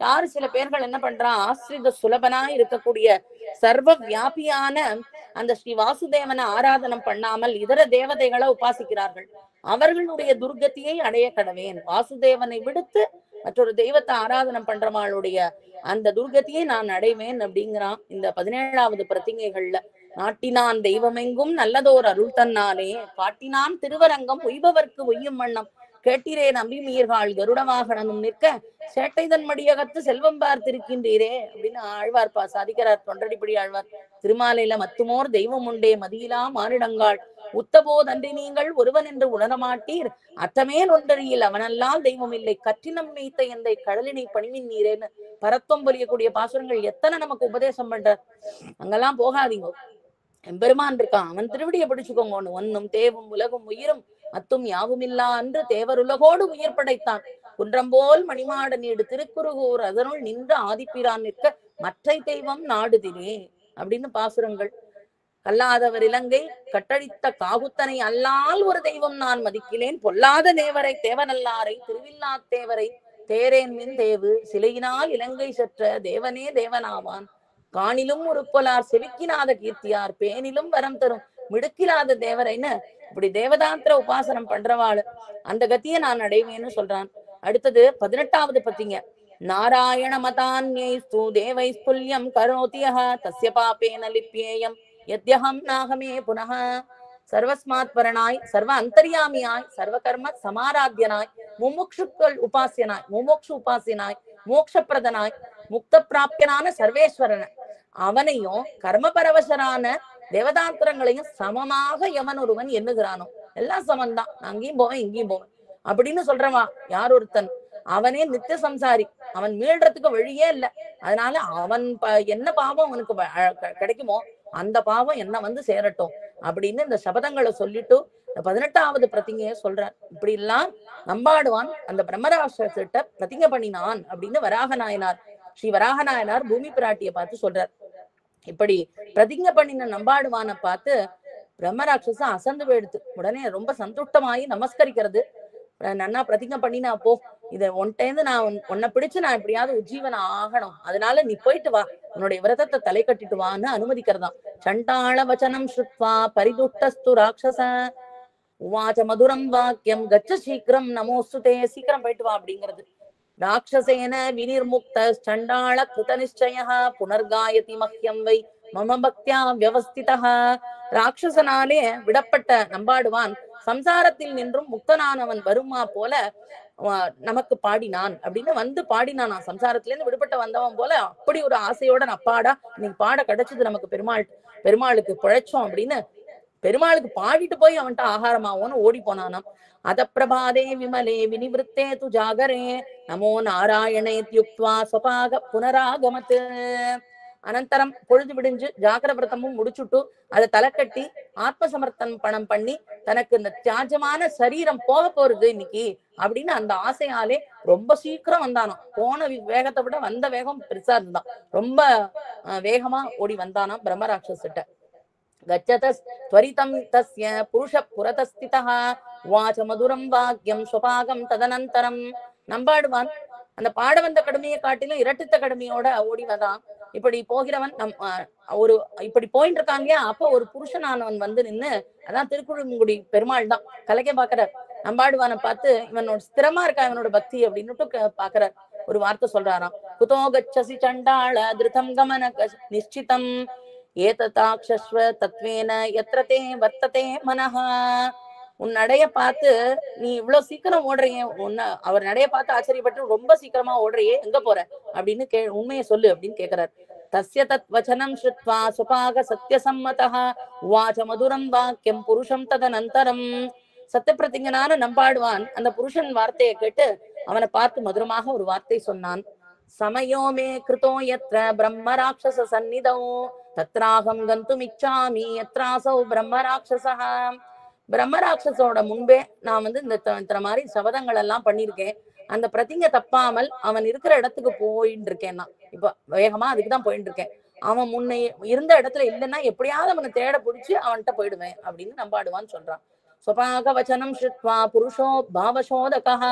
யாரு சில பேர்கள் என்ன பண்றான், ஆஸ்ரித சுலபனா இருக்கக்கூடிய சர்வ வியாபியான அந்த ஸ்ரீ வாசுதேவனை ஆராதனம் பண்ணாமல் இதர தேவதைகளை உபாசிக்கிறார்கள், அவர்களுடைய துர்கத்தியை அடைய கடவேன். வாசுதேவனை விடுத்து மற்றொரு தெய்வத்தை ஆராதனம் பண்றவாளுடைய அந்த துர்கத்தியை நான் அடைவேன் அப்படிங்கிறான் இந்த 17வது பிரதிங்கைகள்ல. நாட்டினான் தெய்வமெங்கும் நல்லதோர் அருள் தன்னாலே காட்டினான் திருவரங்கம் உய்பவர்க்கு உய்யும் வண்ணம் கேட்டிரே நம்பி மீர்கள் கருட வாகனனும் நிற்க சேட்டைதன் மடியகத்து செல்வம் பார்த்திருக்கின்றீரே அப்படின்னு ஆழ்வார் சாதிக்கிறார். தொண்டடிப்படி ஆழ்வார் திருமாலையில மத்துமோர் தெய்வம் உண்டே மதியிலா மானிடங்காள் உத்தபோதன்றி நீங்கள் ஒருவன் என்று உணரமாட்டீர் அத்தமேல் ஒன்றறியில் அவனல்லால் தெய்வம் இல்லை கற்றினம் மீத்த எந்தை கடலினை பணிமின் நீரேன்னு பரத்துவம் பொலியக்கூடிய பாசுரங்கள் எத்தனை நமக்கு உபதேசம் பண்றார். அங்கெல்லாம் போகாதீங்க, எம்பெருமான் இருக்கான், அவன் திருவடியை பிடிச்சுக்கோங்க. ஒன்னும் தேவும் உலகும் உயிரும் அத்தும் யாவுமில்லா அன்று தேவர் உலகோடு உயிர் படைத்தான் குன்றம்போல் மணிமாட நீடு திருக்குறுகூர் அதனுள் நின்று ஆதிப்பிரான் நிற்க மற்றை தெய்வம் நாடுதிரே அப்படின்னு பாசுரங்கள். கல்லாதவர் இலங்கை கட்டழித்த காகுத்தனை அல்லால் ஒரு தெய்வம் நான் மதிக்கிலேன் பொல்லாத தேவரை தேவனல்லாரை திருவில்லா தேவரை தேரேன் மின் தேவு சிலையினால் இலங்கை செற்ற தேவனே தேவனாவான் காணிலும் ஒரு பொலார் செவிக்கினாத கீர்த்தியார் பேனிலும் வரம் தரும் மிடுக்கிலாத தேவரைன்னு இப்படி தேவதாந்திர உபாசனம் பண்றவாளு அந்த கத்தியை நான் அடைவேன்னு சொல்றான். அடுத்தது 18வது பத்திங்க. நாராயண மதான்யைஸ்து தேவைஸ்புல்யம் கரோதியஹ தஸ்ய பாபேன லிப்யேயம் யத்யஹம் நாகமே புனஹ. சர்வஸ்மாத்பரனாய் சர்வ அந்தர்யாமியாய் சர்வகர்ம சமாராத்தியனாய் முமுக்ஷுக்கள் உபாசியனாய் முமோக்ஷு உபாசியனாய் மோக்ஷப்பிரதனாய் முக்த பிராப்தியனான சர்வேஸ்வரன அவனையும் கர்ம பரவசரான தேவதாந்திரங்களையும் சமமாக எவன் ஒருவன் எண்ணுகிறானோ, எல்லாம் சமன்தான், நான் அங்கேயும் போவேன் இங்கேயும் போவேன் அப்படின்னு சொல்றவா யார் ஒருத்தன், அவனே நித்திய சம்சாரி, அவன் மீள்றதுக்கு வழியே இல்லை. அதனால அவன் என்ன பாவம் அவனுக்கு கிடைக்குமோ அந்த பாவம் என்ன சேரட்டும் அப்படின்னு இந்த சபதங்களை சொல்லிட்டு 18வது பிரதிங்கைய சொல்றார். இப்படி எல்லாம் நம்பாடுவான் அந்த பிரம்மராட்சசிட்ட பிரதிங்க பண்ணினான் அப்படின்னு வராக நாயனார் ஸ்ரீ வராக நாயனார் பூமி பிராட்டியை பார்த்து சொல்றார். இப்படி பிரதிங்க பண்ணின நம்பாடுவான பார்த்து பிரம்மராட்சச அசந்து போயிடுத்து. உடனே ரொம்ப சந்துஷ்டமாயி நமஸ்கரிக்கிறது. நன்னா பிரதிங்க பண்ணினா போ, இத ஒன்ட்டேந்து நான் உன்னை பிடிச்சு நான் எப்படியாவது உஜ்ஜீவன ஆகணும், அதனால நீ போயிட்டு வா, உன்னுடைய விரதத்தை தலை கட்டிட்டு வான்னு அனுமதிக்கிறதாம். சண்டாள வச்சனம் ஸ்ருத்வா பரிதுஷ்டஸ்து ராட்சச உவாச்ச மதுரம் வாக்கியம் கச்ச சீக்கிரம் நமோஸ்துதே, சீக்கிரம் போயிட்டு வா அப்படிங்கிறது. ராட்சசேன வினிர்முக்த சண்டாள கிருத நிச்சய புனர்காயதி மஹ்யம் வை மம பக்தியா வியவஸ்திதா. ராட்சசனாலே விடப்பட்ட நம்பாடுவான் சம்சாரத்தில் நின்றும் முக்தனானவன் வருமா போல நமக்கு பாடினான் அப்படின்னு வந்து பாடினான். சம்சாரத்துல இருந்து விடுபட்ட வந்தவன் போல அப்படி ஒரு ஆசையோட அப்பாடா இன்னைக்கு பாட கிடைச்சது நமக்கு பெருமாளுக்கு பிழைச்சோம் அப்படின்னு பெருமாளுக்கு பாடிட்டு போய் அவன்கிட்ட ஆகாரமாவோன்னு ஓடி போனானாம். அத பிரபாதே விமலே வினிவிருத்தே து ஜாகரே நமோ நாராயணேத்யுக்த்வா ஸ்வபாக புனராகமத். அனந்தரம் பொழுது விடிஞ்சு ஜாகர விரதமும் முடிச்சுட்டு அதை தலைக்கட்டி ஆத்மசமர்ப்பணம் பண்ணி தனக்கு இந்த தியாஜமான சரீரம் போக போறது இன்னைக்கு அப்படின்னு அந்த ஆசையாலே ரொம்ப சீக்கிரம் வந்தானாம். போன வேகத்தை விட வந்த வேகம் பெருசா இருந்தான். ரொம்ப வேகமா ஓடி வந்தானாம் பிரம்மராட்சசிட்ட. கச்சதஸ் த்வரிதம் தஸ்ய புருஷ புரதஸ்திதா வாச மதுரம் வாக்கியம் ஸ்வபாகம் ததனந்தரம். நம்பாடுவான் அந்த பாட வந்த கடுமையை காட்டிலும் இரட்டித்த கடுமையோட ஓடி வந்தான். இப்படி போகிறவன் இப்படி போயிட்டு இருக்கான் இல்லையா, அப்போ ஒரு புருஷனானவன் வந்து நின்னு, அதான் திருக்குழுங்குடி பெருமாள் தான் கலைக்க பாக்குறார். நம்பாடுவானை பார்த்து இவனோட ஸ்திரமா இருக்கா இவனோட பக்தி அப்படின்னுட்டு பாக்குறார். ஒரு வார்த்தை சொல்றாராம், குதோ கச்சசி சண்டாள திருதம் கமன நிச்சிதம் ஏததாக்ஷஸ்வ தத்வேன யத்ரதே வர்த்ததே மனஹா. உன் நடைய பார்த்து நீ இவ்வளவு சீக்கிரம் ஓடுறியே, அவர் நடைய பார்த்து ஆச்சரியப்பட்டு ரொம்ப சீக்கிரமா ஓடுறியே, எங்க போற அப்படின்னு உண்மையை சொல்லு அப்படின்னு கேக்குறாரு. தஸ்ய தத் வச்சனம் ஸ்ருத்வா சுபாக சத்யசம்மதஹ வாச மதுரம் வாக்கியம் புருஷம் ததனந்தரம். சத்தியப்பிரதிஞனான நம்பாடுவான் அந்த புருஷன் வார்த்தையை கேட்டு அவனை பார்த்து மதுரமாக ஒரு வார்த்தை சொன்னான். சமயோமே கிருதோ யத்ர பிரம்ம ராட்சச சந்நிதோ தத்ராகம் கந்துமிச்சாமி யத்ராசௌ பிரம்ம ராட்சசஹ. பிரம்மராட்சசோட முன்பே நான் வந்து இந்த மாதிரி சபதங்கள் எல்லாம் பண்ணிருக்கேன். அந்த பிரதிங்க தப்பாமல் அவன் இருக்கிற இடத்துக்கு போயிட்டு இருக்கேன். நான் இப்ப வேகமா அதுக்குதான் போயிட்டு இருக்கேன். அவன் முன்ன இருந்த இடத்துல இல்லைன்னா எப்படியாவது அவனை தேட பிடிச்சு அவன்கிட்ட போயிடுவேன் அப்படின்னு நம்பாடுவான்னு சொல்றான். ஸ்வபாக வச்சனம் ஸ்ருத்வா புருஷோ பாவசோதகஹ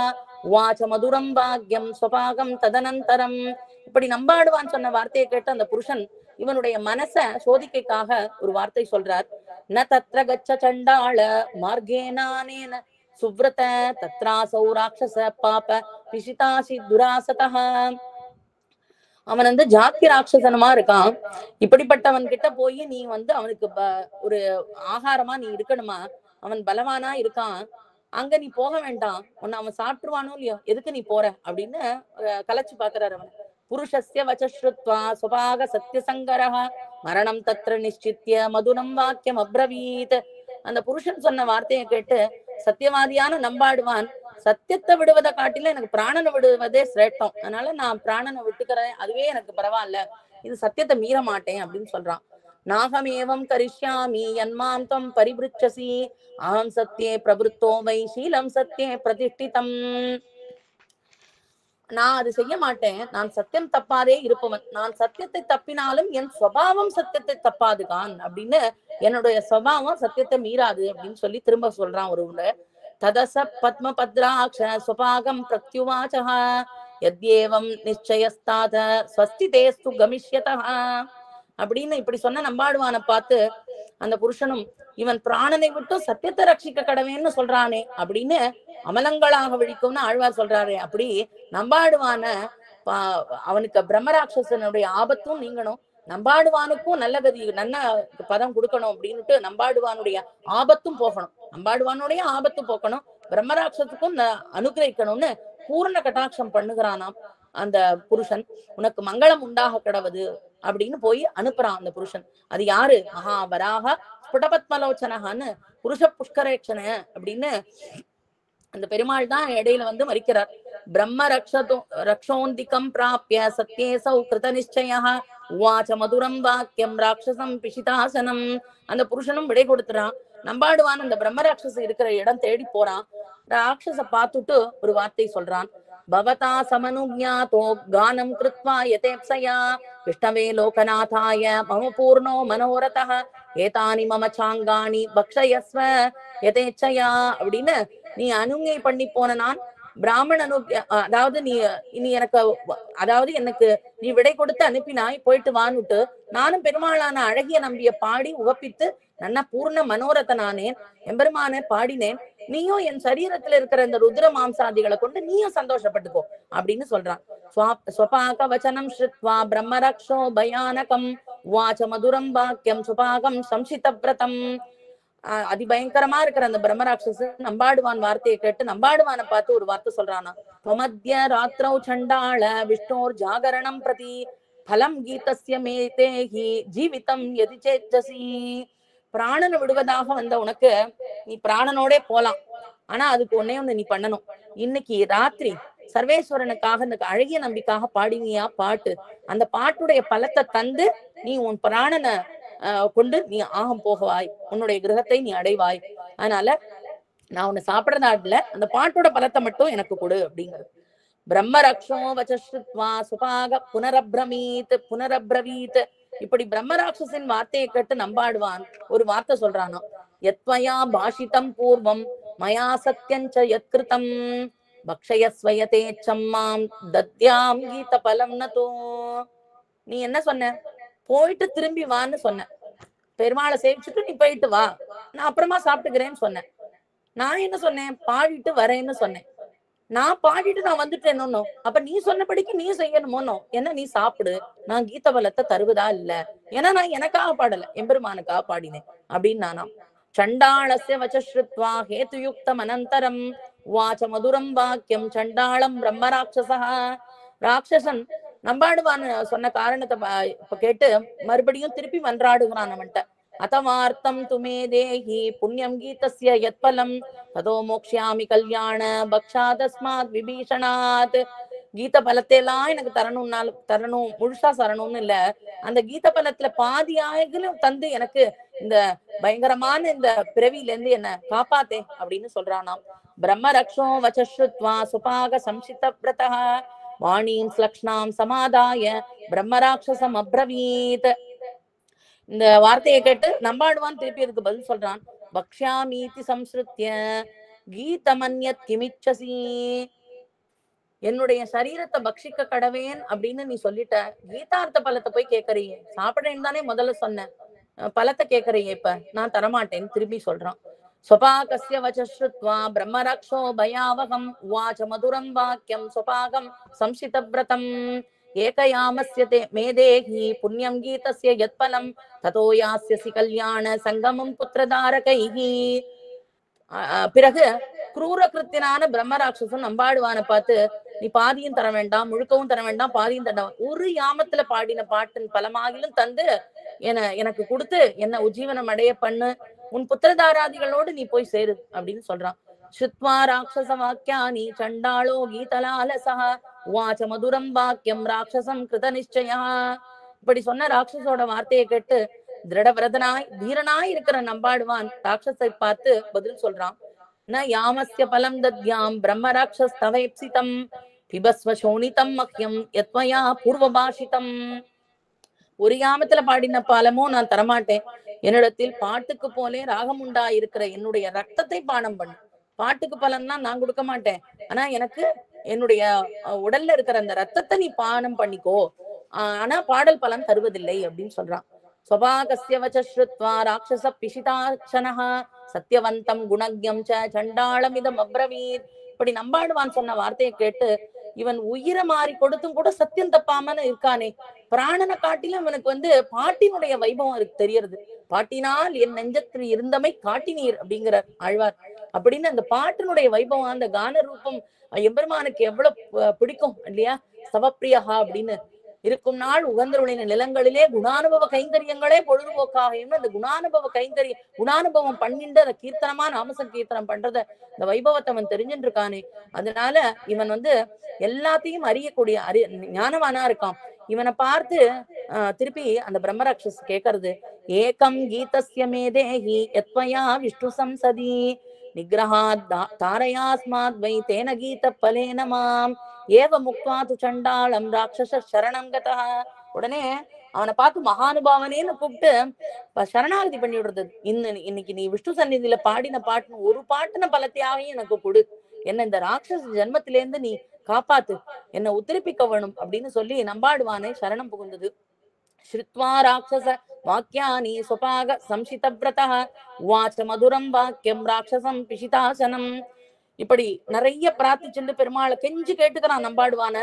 வாச மதுரம் பாக்யம் ஸ்வபாகம் ததனந்தரம். இப்படி நம்பாடுவான் சொன்ன வார்த்தையை கேட்டு அந்த புருஷன் இவனுடைய மனச சோதிக்கைக்காக ஒரு வார்த்தை சொல்றார். ந தத்ர கச்ச சண்டாள மார்கேனானேன சுவ்ரத தத்ராசௌ ராட்சச பாப பிசிதாசி துராசதஹ. அவன் வந்து ஜாத்தி ராட்சசனமா இருக்கான். இப்படிப்பட்டவன் கிட்ட போய் நீ வந்து அவனுக்கு ஒரு ஆகாரமா நீ இருக்கணுமா? அவன் பலவானா இருக்கான், அங்க நீ போக வேண்டாம், உன்னை அவன் சாப்பிட்டுருவானோ இல்லையோ, எதுக்கு நீ போற அப்படின்னு கலைச்சு பாக்குறாரு. அவன் புருஷஸ்ய வச்ச்ருத்வா சுபாக சத்யசங்கரஹ மரணம் தத்ர நிச்சித்ய மதுரம் வாக்கியம் அப்ரவீத். அந்த புருஷன் சொன்ன வார்த்தையை கேட்டு சத்தியவாதியான நம்பாடுவான், சத்தியத்தை விடுவதை காட்டில எனக்கு பிராணனை விடுவதே சிரேஷ்டம், அதனால நான் பிராணனை விட்டுக்கிறேன், அதுவே எனக்கு பரவாயில்ல, இது சத்தியத்தை மீற மாட்டேன் அப்படின்னு சொல்றான். நாகமேவம் கரிஷ்யாமி யன்மாம் தம் பரிபிருச்சசி அகம் சத்யே பிரபுத்தோ வை சீலம் சத்யே பிரதிஷ்டிதம். நான் அது செய்ய மாட்டேன், நான் சத்தியம் தப்பாதே இருப்பவன், நான் சத்தியத்தை தப்பினாலும் என் சுபாவம் சத்தியத்தை தப்பாதுதான் அப்படின்னு, என்னுடைய சுபாவம் சத்தியத்தை மீறாது அப்படின்னு சொல்லி திரும்ப சொல்றான். ஒரு ததச பத்ம பத்ராட்ச சுபாகம் பிரத்யுவாச்சஹ யத்யேவம் நிச்சயஸ்தாத ஸ்வஸ்திதேஸ்து கமிஷ்யதஹ அப்படின்னு இப்படி சொன்ன நம்பாடுவானை பார்த்து அந்த புருஷனும் இவன் பிராணனை விட்டு சத்தியத்தை ரட்சிக்க கடவேன்னு சொல்றானே அப்படின்னு அமலங்களாக விழிக்கும்னு ஆழ்வார் சொல்றாரு. அப்படி நம்பாடுவான அவனுக்கு பிரம்மராட்சசனுடைய ஆபத்தும் நீங்கணும், நம்பாடுவானுக்கும் நல்ல கதி நல்ல பதம் கொடுக்கணும் அப்படின்னுட்டு நம்பாடுவானுடைய ஆபத்தும் போகணும், நம்பாடுவானுடைய ஆபத்து போக்கணும், பிரம்மராட்சத்துக்கும் அனுகிரகிக்கணும்னு பூர்ண கட்டாட்சம் பண்ணுகிறானாம் அந்த புருஷன். உனக்கு மங்களம் உண்டாக கிடவது அப்படின்னு போய் அனுப்புறான் அந்த புருஷன். அது யாரு? மகாவராக ஸ்புடபத்மலோச்சனகான்னு புருஷ புஷ்கரேட்சண அப்படின்னு அந்த பெருமாள் தான் இடையில வந்து மறிக்கிறார். பிரம்ம ரக்ஷோந்திகம் பிராப்ய சத்யேசௌ கிருத நிச்சய உவாச்ச மதுரம் வாக்கியம் ராட்சசம் பிஷிதாசனம். அந்த புருஷனும் விடை கொடுத்துறான். நம்பாடுவான் அந்த பிரம்ம ராட்சச இருக்கிற இடம் தேடி போறான். ராட்சச பார்த்துட்டு ஒரு வார்த்தை சொல்றான். பவதா சமனுஜ்ஞாதோ கானம் கிருத்வா யதேப்சயா விஷ்ணவே லோகநாதாய மம பூர்ணோ மனோரதः ஏதானி மம சாங்காணி பக்ஷயஸ்வ யதேச்சயா அப்படின்னு நீ அனுங்கை பண்ணி போன நான் பிராமணனு, அதாவது நீ எனக்கு நீ விடை கொடுத்து அனுப்பினாய், போயிட்டு வான்னுட்டு நானும் பெருமாளான அழகிய நம்பிய பாடி உவப்பித்து நன்ன பூர்ண மனோரதனானேன், எம்பெருமானே பாடினேன். நீயும் என் சரீரத்துல இருக்கிற இந்த ருத்ர மாம்சாதிகளை கொண்டு நீயும் சந்தோஷப்பட்டுக்கோ அப்படின்னு சொல்றான். ஸ்வபாக வச்சனம் ஸ்ருத்வா பிரம்மரக்ஷோ பயானகம் வாச்ச மதுரம் வாக்கியம் சுபாகம் சம்சித விரதம். அதிபயங்கரமா இருக்கிற அந்த பிரம்மராட்சச நம்பாடுவான் வார்த்தையை கேட்டு நம்பாடுவான பார்த்து ஒரு வார்த்தை சொல்றானா, மத்திய ராத்திரௌ சண்டாள விஷ்ணோர் ஜாகரணம் பிரதி பலம் கீதஸ்ய மேதேஹி ஜீவிதம் எதி சேச்சசி. பிராணனை விடுவதாக வந்த உனக்கு நீ பிராணனோடே போலாம், ஆனா அதுக்கு ஒன்னே ஒண்ணு நீ பண்ணணும். இன்னைக்கு ராத்திரி சர்வேஸ்வரனுக்காக இந்த அழகிய நம்பிக்காக பாடினியா பாட்டு, அந்த பாட்டுடைய பலத்தை தந்து நீ உன் பிராணனை கொண்டு நீ ஆகம் போகவாய், உன்னுடைய கிரகத்தை நீ அடைவாய். அதனால நான் உன்னை சாப்பிடறதாடல, அந்த பாட்டோட பலத்தை மட்டும் எனக்கு கொடு அப்படிங்கிறது. பிரம்மரக்ஷோ வச்சஸ்ருத்வா சுபாக புனரப்ரவீத். இப்படி பிரம்மராட்சசின் வார்த்தையை கேட்டு நம்பாடுவான் ஒரு வார்த்தை சொல்றானோ, யத்வயா பாஷிதம் பூர்வம் மயா சத்யஞ்ச யத்கிருதம் பக்ஷயஸ்வயதேச்சம் மாம் தத்யாம் கீத பலம் நதோ. நீ என்ன சொன்ன? போயிட்டு திரும்பி வான்னு சொன்ன. பெருமாளை சேவிச்சுட்டு நீ போயிட்டு வா, நான் அப்புறமா சாப்பிட்டுக்கிறேன்னு சொன்னேன். நான் என்ன சொன்னேன்? பாடிட்டு வரேன்னு சொன்னேன். நான் பாடிட்டு நான் வந்துட்டேன்னு. அப்ப நீ சொன்னபடிக்கு நீ செய்யணுமோனோ, என்ன நீ சாப்பிடு, நான் கீத பலத்தை தருவதா இல்ல, ஏன்னா நான் எனக்காக பாடல, எம்பெருமானுக்காக பாடினேன் அப்படின்னு நானாம். சண்டாளஸ்ய வச்சஸ்ருத்வா ஹேதுயுக்தம் அனந்தரம் வாச்ச மதுரம் வாக்கியம் சண்டாளம் பிரம்மராட்சசா. ராட்சசன் நம்பாடுவான்னு சொன்ன காரணத்தை கேட்டு மறுபடியும் திருப்பி மன்றாடுகிறான் அவன்கிட்ட. அதவார்த்தம் துமே தேஹி புண்ணியம் கீதஸ்ய யத்பலம் ததோ மோக்ஷ்யாமி கல்யாண பக்ஷாதஸ்மாத் விபீஷணாத். கீத பலத்தையெல்லாம் எனக்கு தரணும் முழுசா தரணும்னு இல்ல, அந்த கீத பலத்துல பாதியாகிலும் தந்து எனக்கு இந்த பயங்கரமான இந்த பிறவியில இருந்து என்ன காப்பாத்தே அப்படின்னு சொல்றானாம். பிரம்மரக்ஷோ வச்சஸ்ருத்வா சுபாக சம்சித விரதः வாணீம் ஸ்லக்ஷ்ணாம் சமாதாய பிரம்மராட்சசம் அப்ரவீத். இந்த வார்த்தையை கேட்டு நம்பாடுவான் திருப்பி அதுக்கு பதில் சொல்றான். பக்ஷ்யாமீதி சம்ஸ்ருத்ய கீதமன்யத் கிமிச்சசி. என்னுடைய சரீரத்தை பக்ஷிக்க கடவேன் அப்படின்னு நீ சொல்லிட்ட, கீதார்த்த பலத்தை போய் கேக்குறீங்க, சாப்பிடறேன்னு தானே முதல்ல சொன்ன, பலத்தை கேக்குறீங்க, இப்ப நான் தரமாட்டேன்னு திரும்பி சொல்றான். ஸ்வபாகஸ்ய வச்சஸ்ருத்வா பிரம்மரக்ஷோ பயாவகம் வாச்ச மதுரம் வாக்கியம் ஸ்வபாகம் சம்சித விரதம் ஏகயாமஸ்ய மேதேஹி புண்ணியம் கீதஸ்ய யத்பலம் ததோ யாஸ்யசி கல்யாண சங்கமம் புத்திரதாரகைஹி. பிறகு குரூர கிருத்தினான பிரம்மராட்சசன் நம்பாடுவான பார்த்து, நீ பாதியும் தர வேண்டாம், முழுக்கவும் தர வேண்டாம், பாதியும் தர, ஒரு யாமத்துல பாடின பாட்டின் பலமாகிலும் தந்து எனக்கு கொடுத்து என்ன உஜ்ஜீவனம் அடைய பண்ணு, உன் புத்திரதாராதிகளோடு நீ போய் சேரு அப்படின்னு சொல்றான். ஸ்ருத்வா ராட்சச வாக்கியானி சண்டாளோ கீதலாலசஹ வாச்ச மதுரம் வாக்கியம் ராட்சசம் கிருத நிச்சயா. இப்படி சொன்ன ராட்சசோட வார்த்தையை கேட்டு திருடவிரதனாய் தீரனாய் இருக்கிற நம்பாடுவான் ராட்சசை பார்த்து பதில் சொல்றான். ந யாமஸ்ய பலம் தத்யாம் பிரம்ம ராட்சஸ் தவைப்சிதம் பிபஸ்வ சோனிதம் மக்யம் யத்வயா பூர்வபாஷிதம். ஒரு யாமத்துல பாடின பலமும் நான் தரமாட்டேன், என்னிடத்தில் பாட்டுக்கு போலே ராகம் உண்டா இருக்கிற என்னுடைய ரத்தத்தை பானம் பண்ணு. பாட்டுக்கு பலன்னா நான் கொடுக்க மாட்டேன், ஆனா எனக்கு என்னுடைய உடல்ல இருக்கிற அந்த ரத்தத்தை நீ பானம் பண்ணிக்கோ, ஆனா பாடல் பலன் தருவதில்லை அப்படின்னு சொல்றான். ஸ்வபாகஸ்ய வச்சஸ்ருத்வா ராட்சச பிஷிதாட்சணஹ சத்யவந்தம் குணக்யம் ச சண்டாளமிதம் அப்ரவீத். இப்படி நம்பாடுவான் சொன்ன வார்த்தையை கேட்டு இவன் உயிரை மாறி கொடுத்தும் கூட சத்தியம் தப்பாமன்னு இருக்கானே, பிராணனை காட்டிலும் இவனுக்கு பாட்டினுடைய வைபவம் இருக்கு தெரியறது. பாட்டினால் என் நெஞ்சத்தில் இருந்தமை காட்டினீர் அப்படிங்கிற ஆழ்வார். அப்படின்னு அந்த பாட்டினுடைய வைபவம், அந்த கான ரூபம் எம்பெருமானுக்கு எவ்வளவு பிடிக்கும் இல்லையா. சவப்பிரியஹா அப்படின்னு இருக்கும் நாள் உகந்தருளின நிலங்களிலே குணானுபவ கைங்கரியங்களே பொழுதுபோக்காக அந்த குணானுபவம் பண்ணிட்டு அந்த கீர்த்தனமா நாமசங்கீர்த்தனம் பண்றத இந்த வைபவத்தை அவன் தெரிஞ்சுட்டு இருக்கானே. அதனால இவன் எல்லாத்தையும் அறியக்கூடிய ஞானவானா இருக்கான். இவனை பார்த்து திருப்பி அந்த பிரம்மராட்சஸ் கேட்கறது, ஏகம் கீதஸ்ய மேதேஹி யத்வயா விஷ்ணு சம்சதி நிகிரஹாத் தாரயாஸ்மாத் வை தேன கீத பலேன மாம் ஏவ முக்வா து சண்டாளம் ராட்சச சரணம் கதா. உடனே அவனை பார்த்து மகானுபாவனேன்னு கூப்பிட்டு சரணாகதி பண்ணி விடுறது. இன்னைக்கு நீ விஷ்ணு சந்நிதியில பாடின பாட்டுன்னு ஒரு பாட்டுன பலத்தையாவையும் எனக்கு கொடு, என்ன இந்த ராட்சச ஜென்மத்திலேருந்து நீ காப்பாத்து, என்ன உத்திரிப்பிக்க வேணும் அப்படின்னு சொல்லி நம்பாடுவானே சரணம் புகுந்தது. ஸ்ருத்வா ராட்சச வாக்கியானி ஸ்வபாக சம்சிதவ்ரதः உவாச்ச மதுரம் வாக்கியம் ராட்சசம் பிஷிதாசனம். இப்படி நிறைய பிரார்த்திச்சுண்டு பெருமாளை கெஞ்சு கேட்டுக்கிறான் நம்பாடுவான.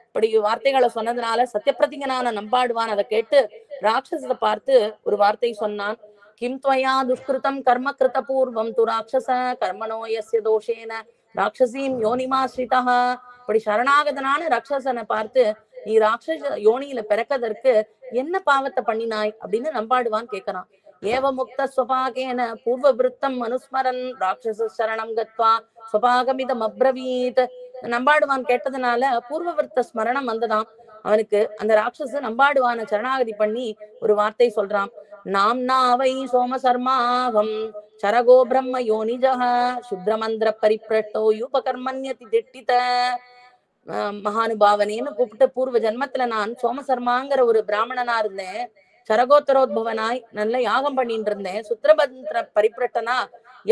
இப்படி வார்த்தைகளை சொன்னதுனால சத்தியப்பிரதிகனான நம்பாடுவான் அதை கேட்டு ராட்சசத்தை பார்த்து ஒரு வார்த்தை சொன்னான். கிம் துவயா துஷ்கிருதம் கர்ம கிருத பூர்வம் து ராட்சச கர்மணோ யஸ்ய தோஷேன ராட்சசீம் யோனிமாஸ்ரிதா. இப்படி சரணாகதனான ராட்சசனை பார்த்து நீ ராட்சச யோனியில பிறக்கதற்கு என்ன பாவத்தை பண்ணினாய் அப்படின்னு நம்பாடுவான் கேட்கிறான். ஏவ முக்த ஸ்வபாகேன பூர்வ விருத்தம் அனுஸ்மரன் ராட்சச சரணம் கத்வா ஸ்வபாகமிதம் அப்ரவீத். நம்பாடுவான் கேட்டதுனால பூர்வ விருத்த ஸ்மரணம் வந்ததாம் அவனுக்கு. அந்த ராட்சச நம்பாடுவான சரணாகதி பண்ணி ஒரு வார்த்தை சொல்றான். நாம்னாவை சோமசர்மாகம் சரகோ பிரம்ம யோனிஜஹ சுத்ரமந்திர பரிப்ரஷ்டோ யூபகர்மன்யதி திட்டித. மகானுபாவனேன்னு கூப்பிட்டு பூர்வ ஜென்மத்துல நான் சோமசர்மாங்கிற ஒரு பிராமணனா இருந்தேன். சரகோத்தரோத்பவனாய் நல்ல யாகம் பண்ணிட்டு இருந்தேன். சுத்ரமந்திர பரிப்ரட்டனா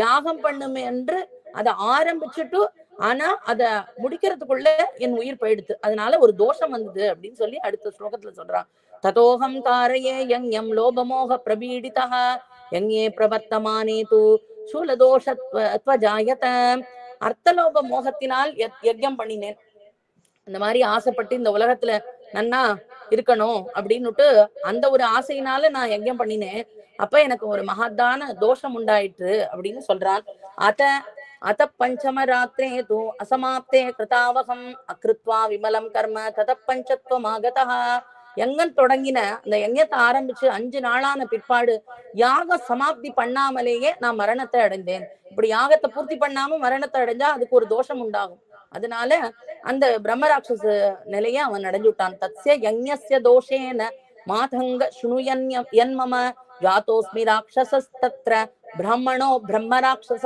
யாகம் பண்ணுமே என்று அதை ஆரம்பிச்சுட்டு ஆனா அத முடிக்கிறதுக்குள்ள என் உயிர் போயிடுது, அதனால ஒரு தோஷம் வந்தது அப்படின்னு சொல்லி அடுத்த ஸ்லோகத்துல சொல்றான். ததோகம் காரையே யங்யம் லோபமோக பிரபீடிதா யங்கே பிரவர்த்தமானே தூ சூலதோஷத்வஜாயத. அர்த்தலோப மோகத்தினால் யஜ்யம் பண்ணினேன். இந்த மாதிரி ஆசைப்பட்டு இந்த உலகத்துல நன்னா இருக்கணும் அப்படின்னுட்டு அந்த ஒரு ஆசையினால நான் யஜ்யம் பண்ணினேன். அப்ப எனக்கு ஒரு மகத்தான தோஷம் உண்டாயிற்று அப்படின்னு சொல்றான். அத பஞ்சம ராத்திரே தூ அசமாப்தே கிருதாவகம் அக்ருத்வா விமலம் கர்ம தத பஞ்சத்வமாகதா. யங்கன் தொடங்கின அந்த யஜ்யத்தை ஆரம்பிச்சு 5 நாளான பிற்பாடு யாக சமாப்தி பண்ணாமலேயே நான் மரணத்தை அடைந்தேன். இப்படி யாகத்தை பூர்த்தி பண்ணாம மரணத்தை அடைஞ்சா அதுக்கு ஒரு தோஷம் உண்டாகும். அதனால அந்த பிரம்மராட்சச நிலைய அவன் அடைஞ்சுட்டான். தத்ய யஜ்ஞஸ்ய தோஷேன மாதங்க சுணுயன்மம ஜாதோஸ்மி ராட்சசஸ்தத்ர பிரம்மணோ பிரம்மராட்சச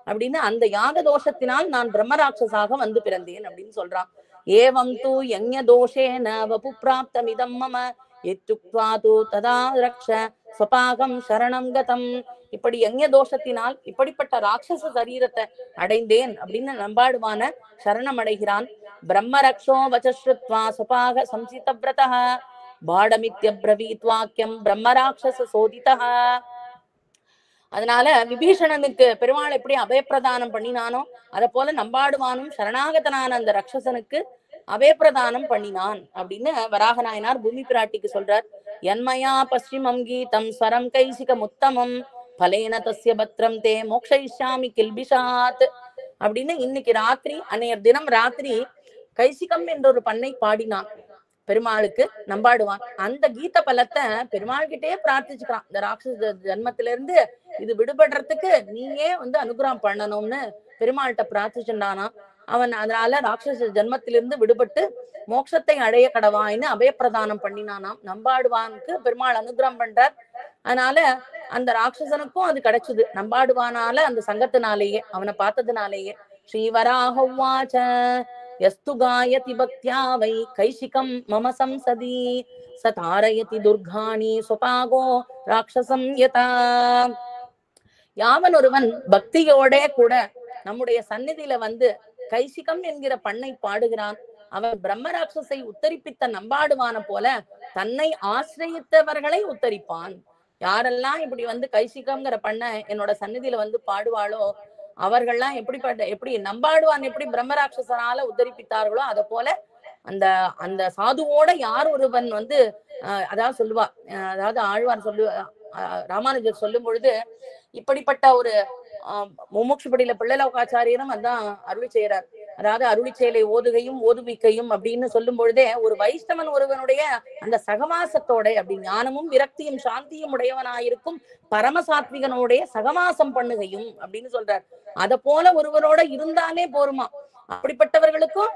அப்படின்னு அந்த யாக தோஷத்தினால் நான் பிரம்மராட்சசாக வந்து பிறந்தேன் அப்படின்னு சொல்றான். ஏவம் தூ யஜ்ஞ தோஷேன வபு பிராப்தமிதம் மம எத்துக்த்வா தூ ததா ரக்ஷ ஸ்வபாகம் சரணம் கதம். இப்படி யஜ்ஞ தோஷத்தினால் இப்படிப்பட்ட ராட்சச சரீரத்தை அடைந்தேன் அப்படின்னு நம்பாடுவான சரணம் அடைகிறான். பிரம்ம ரக்ஷோ வசஸ்ருத்வா ஸ்வபாக சம்சிதவ்ரதः பாடமித்யப்ரவீத் வாக்கியம் பிரம்ம ராட்சச சோதிதः. அதனால விபீஷணனுக்கு பெருமாள் எப்படி அபயப்பிரதானம் பண்ணினானோ அதை போல நம்பாடுவானும் சரணாகதனான அந்த ரக்ஷசனுக்கு அபயப்பிரதானம் பண்ணினான் அப்படின்னு வராக நாயனார் பூமி பிராட்டிக்கு சொல்றார். யன்மயா பஸ்சிமம் கீதம் ஸ்வரம் கைசிக முத்தமம் பலேன தஸ்ய பத்ரம் தே மோக்ஷயிஷ்யாமி கில்பிஷாத் அப்படின்னு இன்னைக்கு ராத்திரி அன்னையர் தினம் ராத்திரி கைசிகம் என்ற ஒரு பண்ணை பாடினான் பெருமாளுக்கு நம்பாடுவான். அந்த கீத பலத்தை பெருமாள் கிட்டே பிரார்த்திச்சுக்கிறான். இந்த ராட்சச ஜன்மத்தில இருந்து இது விடுபடுறதுக்கு நீயே அனுகிரகம் பண்ணணும்னு பெருமாள்கிட்ட பிரார்த்திச்சுட்டானா. அவன் அதனால ராட்சச ஜன்மத்திலிருந்து விடுபட்டு மோட்சத்தை அடைய கடவாயின்னு அபயப்பிரதானம் பண்ணினானாம். நம்பாடுவானுக்கு பெருமாள் அனுகிரகம் பண்றார். அதனால அந்த ராட்சசனுக்கும் அது கிடைச்சது நம்பாடுவானால, அந்த சங்கத்தினாலேயே அவனை பார்த்ததுனாலேயே. ஸ்ரீவராக உவாச்ச யஸ்து காயதி பக்த்யா வை கைசிகம் மம சம்சதி சதாரயதி துர்காணி ஸ்வபாகோ ராட்சசம் யதா. யாவன் ஒருவன் பக்தியோட கூட நம்முடைய சந்நிதியில கைசிகம் என்கிற பண்ணை பாடுகிறான், அவன் பிரம்மராட்சசை உத்தரிப்பித்த நம்பாடுவான போல தன்னை ஆசிரியத்தவர்களை உத்தரிப்பான். யாரெல்லாம் இப்படி கைசிகம்ங்கிற பண்ண என்னோட சந்நிதியில பாடுவாளோ அவர்கள்லாம் எப்படி நம்பாடுவான் எப்படி பிரம்மராட்சசனால உத்தரிப்பித்தார்களோ அத போல அந்த அந்த சாதுவோட யார் ஒருவன் அதாவது சொல்லுவா, அதாவது ஆழ்வார் ராமானுஜர் சொல்லும் பொழுது இப்படிப்பட்ட ஒரு முமுட்சுபடியில பிள்ளைலோகாச்சாரியரும் அதான் அருளி செய்யறார். அதாவது அருளி செயலை ஓதுகையும் ஓதுவிக்கையும் அப்படின்னு சொல்லும் பொழுதே ஒரு வைஷ்ணவன் ஒருவனுடைய அந்த சகவாசத்தோட அப்படி ஞானமும் விரக்தியும் சாந்தியும் உடையவனாயிருக்கும் பரமசாத்விகனுடைய சகவாசம் பண்ணுகையும் அப்படின்னு சொல்றார். அத போல ஒருவரோட இருந்தாலே போருமா, அப்படிப்பட்டவர்களுக்கும்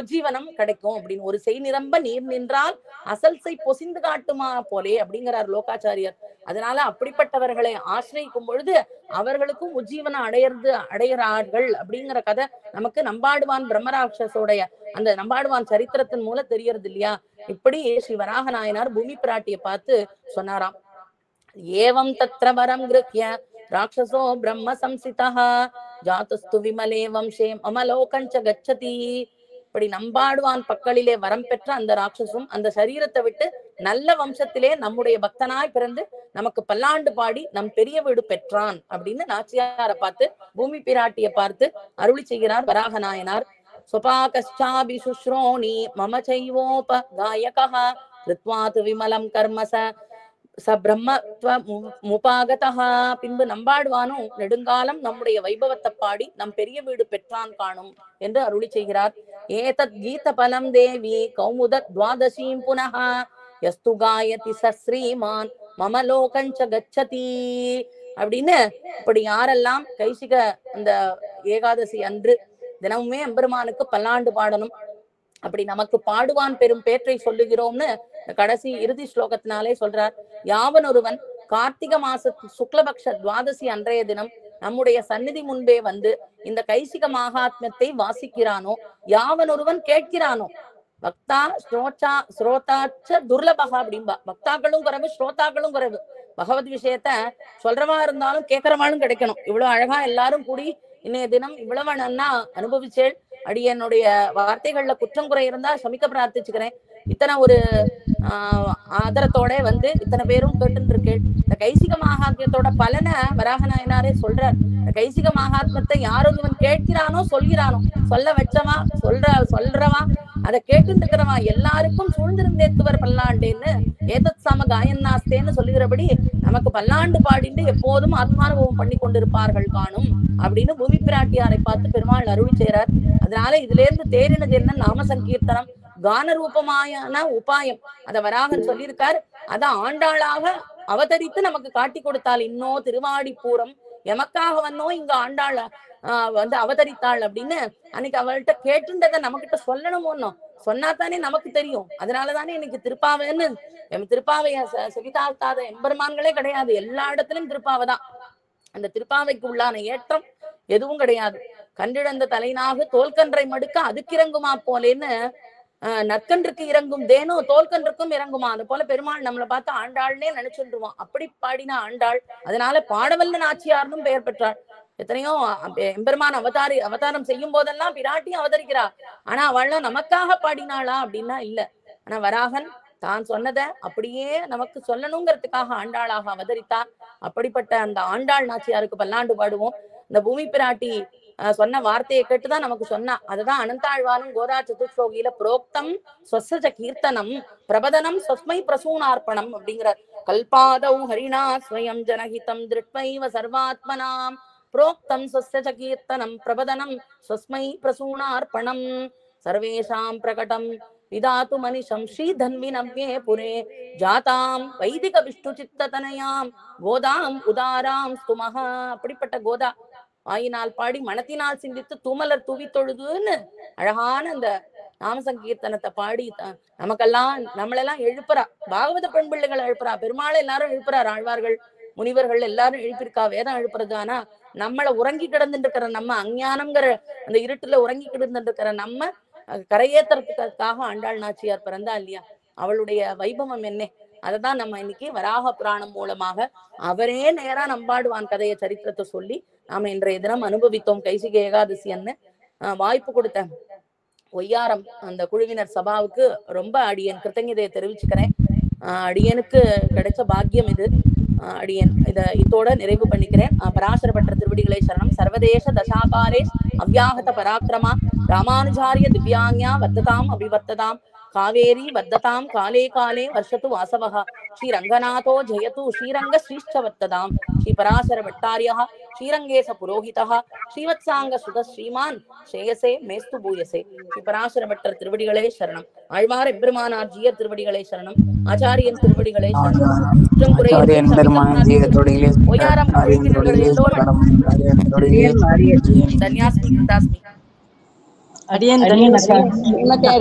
ஜீவனம் கிடைக்கும் அப்படின்னு. ஒரு செய் நிரம்ப நீர் நின்றால் அசல் செய் பொசிந்து காட்டுமா போலே அப்படிங்கிறார் லோகாச்சாரியர். அதனால அப்படிப்பட்டவர்களை ஆசிரியிக்கும் பொழுது அவர்களுக்கும் உஜ்ஜீவனம் அடைகிறார்கள் அப்படிங்கிற கதை நமக்கு நம்பாடுவான் பிரம்மராட்சசோடைய அந்த நம்பாடுவான் சரித்திரத்தின் மூலம் தெரியறது இல்லையா. இப்படி ஸ்ரீ வராக நாயனார் பூமி பிராட்டியை பார்த்து சொன்னாராம். ஏவம் தத்ர வரம் கிருஹ்ய ராட்சசோ பிரம்ம சம்சிதா ஜாதஸ்து விமலே வம்சே மமலோகஞ்ச கச்சதி. இப்படி நம்பாடுவான் பக்கலிலே வரம் பெற்ற அந்த ராட்சசும் அந்த சரீரத்தை விட்டு நல்ல வம்சத்திலே நம்முடைய பக்தனாய் பிறந்து நமக்கு பல்லாண்டு பாடி நம் பெரிய வீடு பெற்றான் அப்படின்னு நாச்சியாரை பார்த்து பூமி பிராட்டியை பார்த்து அருளி செய்கிறார் வராக நாயனார். சுபாகச்சாபி சுஸ்ரோணி மம சைவோப காயகஹ கிருத்வாத் விமலம் கர்மச முபாகதா. பின்பு நம்பாடுவானும் நெடுங்காலம் நம்முடைய வைபவத்தை பாடி நம் பெரிய வீடு பெற்றான் காணும் என்று அருளி செய்கிறார். ஏதத் கீத பலம் தேவி கௌமுத துவாதசீம் புனஹ யஸ்து காயதி சஸ்ரீமான் மம லோகஞ்ச கச்சதி அப்படின்னு இப்படி யாரெல்லாம் கைசிக அந்த ஏகாதசி அன்று தினமுமே எம்பெருமானுக்கு பல்லாண்டு பாடணும், அப்படி நமக்கு பாடுவான் பெரும் பேற்றை சொல்லுகிறோம்னு கடைசி இறுதி ஸ்லோகத்தினாலே சொல்றார். யாவன் ஒருவன் கார்த்திக மாசத்து சுக்லபக்ஷ துவாதசி அன்றைய தினம் நம்முடைய சந்நிதி முன்பே வந்து இந்த கைசிக மகாத்மியத்தை வாசிக்கிறானோ, யாவன் ஒருவன் கேட்கிறானோ, பக்தா ஸ்ரோதாச்ச துர்லபகா அப்படின்பா. பக்தாக்களும் குறைவு, ஸ்ரோதாக்களும் குறைவு. பகவத் விஷயத்த சொல்றவா இருந்தாலும் கேட்கறவாலும் கிடைக்கணும். இவ்வளவு அழகா எல்லாரும் கூடி இன்னைய தினம் இவ்வளவு நன்னா அனுபவிச்சேள். அடியனுடைய வார்த்தைகள்ல குற்றம் குறை இருந்தா சமிக்க பிரார்த்திச்சுக்கிறேன். இத்தனை ஒரு ஆதரத்தோட வந்து இத்தனை பேரும் கேட்டு இருக்கேள். இந்த கைசிக மகாத்மியத்தோட பலனை வராக நாயனாரே சொல்றார். இந்த கைசிக மகாத்மியத்தை யாரொருவன் கேட்கிறானோ சொல்கிறானோ, சொல்ல வச்சவா சொல்றவா அதை கேட்டு இருக்கிறவா எல்லாருக்கும் சூழ்ந்திருந்தேத்துவர் பல்லாண்டேன்னு ஏதத் சம காயன்னாஸ்தேன்னு சொல்லுகிறபடி நமக்கு பல்லாண்டு பாடிண்டு எப்போதும் ஆத்மானுபவம் பண்ணி கொண்டிருப்பார்கள் காணும் அப்படின்னு பூமி பிராட்டியாரை பார்த்து பெருமாள் அருளி செய்றார். அதனால இதுல இருந்து தேறினது என்ன? நாம சங்கீர்த்தனம் கான ரூபமான உபாயம் அத வராகன் சொல்லியிருக்கார். அத ஆண்டாளாக அவதரித்து நமக்கு காட்டி கொடுத்தாள். இன்னோ திருவாடி பூரம் எமக்காக வந்தோ இங்க ஆண்டாள் வந்து அவதரித்தாள் அப்படின்னு அன்னைக்கு அவள்கிட்ட கேட்டுன்றத நமக்கிட்ட சொல்லணுமோன்னோ, சொன்னாத்தானே நமக்கு தெரியும். அதனாலதானே இன்னைக்கு திருப்பாவைன்னு திருப்பாவைய செவிதாழ்த்தாத எம்பெருமான்களே கிடையாது. எல்லா இடத்திலும் திருப்பாவைதான். அந்த திருப்பாவைக்கு உள்ளான ஏற்றம் எதுவும் கிடையாது. கண்டிழந்த தலைநாக தோல்கன்றை மடுக்க அதுக்கிறங்குமா போலேன்னு நற்கன்றுக்கு இறங்கும் தேனோ தோல்கன்றுக்கும் இறங்குமா. அது போல பெருமாள் நம்மளை பார்த்து ஆண்டாள்னே நினைச்சுருவான். அப்படி பாடினா ஆண்டாள். அதனால பாடவல்ல நாச்சியார்னும் பெயர் பெற்றாள். எத்தனையோ எம்பெருமான் அவதாரம் செய்யும் போதெல்லாம் பிராட்டியும் அவதரிக்கிறா. ஆனா அவள்லாம் நமக்காக பாடினாளா அப்படின்னா இல்ல. ஆனா வராகன் தான் சொன்னதை அப்படியே நமக்கு சொல்லணுங்கிறதுக்காக ஆண்டாளாக அவதரித்தா. அப்படிப்பட்ட அந்த ஆண்டாள் நாச்சியாருக்கு பல்லாண்டு பாடுவோம். இந்த பூமி பிராட்டி சொன்ன வார்த்தையை கேட்டுதான் நமக்கு சொன்னா. அதுதான் அனந்தாழ்வானும் கோதா சதுஸ்லோகியில புரோக்தம் ஸ்வச கீர்த்தனம் பிரபதனம் ஸ்வஸ்மை பிரசூனார்ப்பணம் அப்படிங்கிற கல்பாதௌ ஹரிணா ஸ்வயம் ஜனஹிதம் திருட்வைவ சர்வாத்மனாம் புரோக்தம் ஸ்வஸ்ய கீர்த்தனம் பிரபதனம் ஸ்வஸ்மை பிரசூனார்ப்பணம் சர்வேஷாம் பிரகடம் விதாத்து மனிஷம் ஸ்ரீதன்வி நவ்யே புரே ஜாதாம் வைதிக விஷ்ணு சித்ததனயாம் கோதாம் உதாராம் ஸ்துமஹா. அப்படிப்பட்ட கோதா வாயினால் பாடி மனத்தினால் சிந்தித்து தூமலர் தூவி தொழுதுன்னு அழகான அந்த நாம சங்கீர்த்தனத்தை பாடி நமக்கெல்லாம் நம்மளெல்லாம் எழுப்புறா. பாகவத பெண் பிள்ளைகள் எழுப்புறா. பெருமாளை எல்லாரும் எழுப்புறார். ஆழ்வார்கள் முனிவர்கள் எல்லாரும் எழுப்பியிருக்கா. வேதம் எழுப்புறது. ஆனா நம்மளை உறங்கி கிடந்துட்டு இருக்கிற நம்ம அஞ்ஞானம்ங்கிற அந்த இருட்டுல உறங்கி கிடந்துட்டு இருக்கிற நம்ம கரையேற்றுறதுக்காக ஆண்டாள் நாச்சியார் பிறந்தா இல்லையா? அவளுடைய வைபவம் என்ன? அததான் நம்ம இன்னைக்கு வராக புராணம் மூலமாக அவரே நேரா நம்பாடுவான் கதைய சரித்திரத்தை சொல்லி நாம இன்றைய தினம் அனுபவித்தோம். கைசிக ஏகாதசின்னு வாய்ப்பு கொடுத்த ஒய்யாரம் அந்த குழுவினர் சபாவுக்கு ரொம்ப அடியன் கிருத்தஞதையை தெரிவிச்சுக்கிறேன். அடியனுக்கு கிடைச்ச பாக்கியம் இது. அடியன் இதோட நிறைவு பண்ணிக்கிறேன். பராசரப்பட்ட திருவடிகளை சரணம். சர்வதேச தசாகாரே அவ்யாகத பராக்கிரமா ராமானுஜாரிய திவ்யாங்யா வர்த்ததாம் அபிவர்த்ததாம் காவேரி வர்த்ததாம் காலே காலே வர்ஷத்து வாசவஹ ஸ்ரீ ரங்கநாதோ ஜெயது ஸ்ரீரங்க ஸ்ரீஷ்ட வர்த்ததாம் ஸ்ரீ பராசர பட்டாரியா ஸ்ரீரங்கேச புரோஹிதா ஸ்ரீவத்சாங்க சுத ஸ்ரீமான் ஸ்ரேயசே மேஸ்து பூயசே. ஸ்ரீ பராசர பட்டர் திருவடிகளே சரணம். ஆழ்வார் எம்பெருமானார் ஜீயர் திருவடிகளே சரணம். ஆச்சாரியன் திருவடிகளே சரணம். தன்யாஸ்மி கிருதாஸ்மி அடியன் ஸ்ரீமதே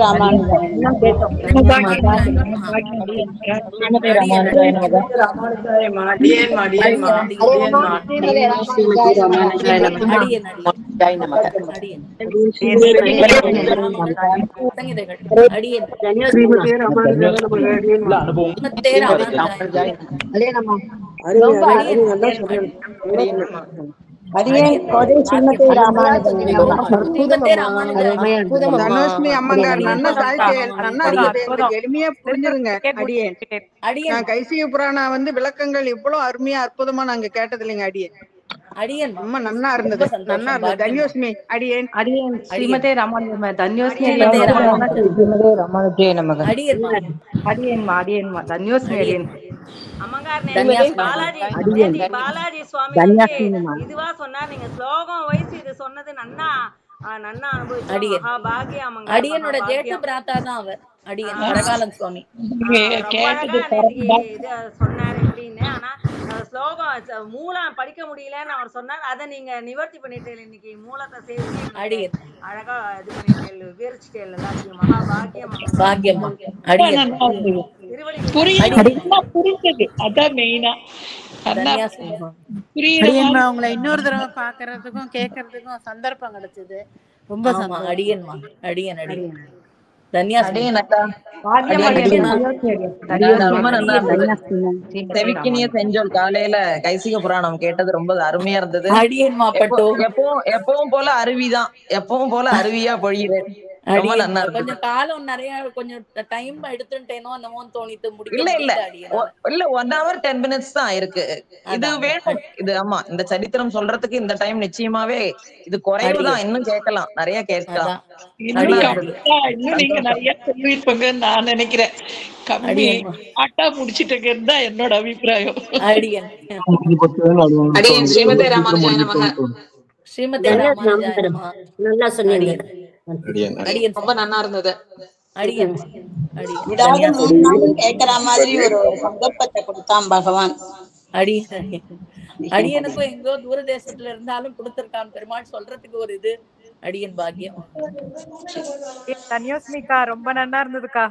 அடியேன் கோதை ஸ்ரீமதி ராமானுஜன் ஸ்ரீமதே ராமானுஜாய தனுஷ்மி அம்மங்கார் நன்னா சாய்ச்சேல் நன்னா இருந்தது. அடியேன் எங்களுக்கு எளிமையா புரிஞ்சுதுங்க. அடியேன் அடியேன் நான் கைசிக புராணம் விளக்கங்கள் இவ்வளவு அருமையா அற்புதமா நாங்க கேட்டது இல்லைங்க. அடியேன் அடியன் ரொம்ப நன்னா இருந்தது, நன்னா இருந்தது. தன்யோஸ்மி அடியேன் அடியேன் ஸ்ரீமதி ராமானுஜன் தன்யோஸ்மி ஸ்ரீமதே ஸ்ரீமதி ராமானுஜே நமக அடியன் அடியேன்மா அடியேன்மா தன்யோஸ்மி அடியேன் பாலாஜி சுவாமி இதுவா சொன்னா நீங்க ஸ்லோகம் வயசு இது சொன்னது நன்னா நன்னா அனுபவிச்சோம். மகாபாகியம் அடியனோட ஜேட்டு பிராத்தா தான் அவர் அடியன் வரகாலன் சுவாமி சொன்னாரு எப்படின்னு. ஆனா ஸ்லோகம் மூலம் படிக்க முடியலன்னு அவர் சொன்னார். அதை நீங்க நிவர்த்தி பண்ணிட்டு இன்னைக்கு மூலத்தை சேர்த்து அடியன் அழகா இது பண்ணிட்டு விவரிச்சுட்டே எல்லாத்தையும். மகாபாகியம் பாக்கியம் அடியன் புரிஞ்சது. அதான் மெயினா உங்களை இன்னொரு தடவை பாக்குறதுக்கும் கேக்குறதுக்கும் சந்தர்ப்பம் கிடைச்சது. ரொம்ப சந்தோஷம். அடியன்மா அடியன் அடியன் தன்யாஸ்மி செவிக்கினிய செஞ்சோம். காலையில கைசிக புராணம் கேட்டது ரொம்ப அருமையா இருந்தது. அடியன்மா பட்டு எப்பவும் போல அருவிதான், எப்பவும் போல அருவியா பொழியுது. கொஞ்சம் காலம் நிறைய கொஞ்சம் டைம் எடுத்துட்டேனோ என்னமோ தோணித்து முடியல. இல்ல 1 hour 10 minutes தான் இருக்கு. இது வேணும். இது ஆமா, இந்த சரித்திரம் சொல்றதுக்கு இந்த டைம் நிச்சயமாவே இது குறைவுதான். இன்னும் கேட்கலாம், நிறைய கேட்கலாம். இன்னும் நீங்க நிறைய சொல்லிருப்பீங்க நான் நினைக்கிறேன். கம்மி ஆட்டா முடிச்சிட்டு தான் என்னோட அபிப்பிராயம். அடியன் அடியன் ஸ்ரீமதே ராமானுஜாய நமக. ஸ்ரீமதே ராமானுஜாய நமக. நல்லா சொன்னீங்க. அடியன் ரொம்ப நல்லா இருந்தது. அடியன் கேட்கிற மாதிரி ஒரு சந்தர்ப்பத்தை கொடுத்தான் பகவான். அடியனுக்கும் எங்கோ தூர தேசத்துல இருந்தாலும் கொடுத்திருக்கான் பெருமாள் சொல்றதுக்கு ஒரு இது. அடியன் பாக்கியம். தன்யோஸ்மிகா ரொம்ப நல்லா இருந்ததுக்கா.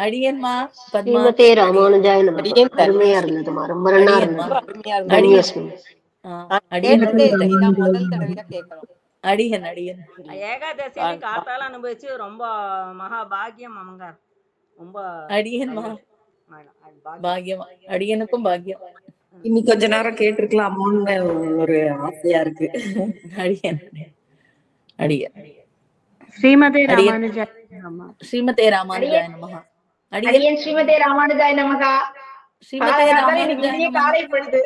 அடியன்மா ஸ்ரீமதே ராமானுஜாய நமக. அருமையா இருந்ததுமா, ரொம்ப நல்லா இருந்தது. தன்யோஸ்மி முதல் தடவை கேட்கறோம். அடியன் அடியன் ஏகாதசி காத்தால அனுபவிச்சு ரொம்ப மகாபாகியம் அமங்கார். ரொம்ப அடியன்மா பாக்கியம். அடியனுக்கும் பாக்கியம். இன்னைக்கு கொஞ்ச நேரம் கேட்டிருக்கலாமோன்னு ஒரு ஆசையா இருக்கு. அடியன் அடியன் ஸ்ரீமதே ராமானுஜாய நமக. ஸ்ரீமதே ராமானுஜாய நமக. அடியன் ஸ்ரீமதே ராமானுஜாய நமக. ஸ்ரீமதே ராமானுஜாய காலை பொழுது.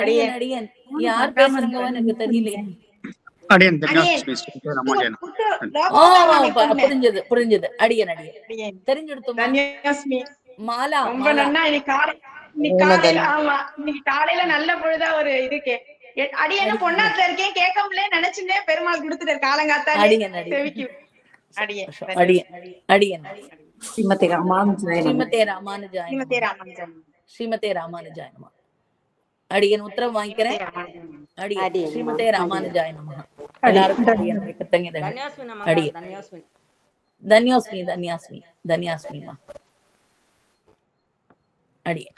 அடியன் அடியன் யார் பேசுறங்க எனக்கு தெரியலையே. புரிஞ்சது புரிஞ்சது. அடியன் அடியன் தெரிஞ்சுடுத்து. மாலா ரொம்ப நன்னா இன்னைக்கு காலையில நல்ல பொழுதா ஒரு இதுக்கு அடியனும் பொன்னாத்துல இருக்கேன் கேட்க முடியல நினைச்சுட்டே பெருமாள் கொடுத்துட்டாரு காலங்காத்தாலே. அடியன் அடியன் அடியன் அடியன் ஸ்ரீமதே ராமானுஜாய ஸ்ரீமதே ராமானுஜாய ஸ்ரீமதே ராமானுஜாய நமக. அடியன் உத்தரவு வாங்கிக்கிறேன். அடியன் ஸ்ரீமதே ராமானுஜாய நமக. எல்லாருக்கும் அடியன் கிருத்தங்க. அடியன் தன்யோஸ்மி தன்யாஸ்மி தன்யாஸ்மிமா. அடியன்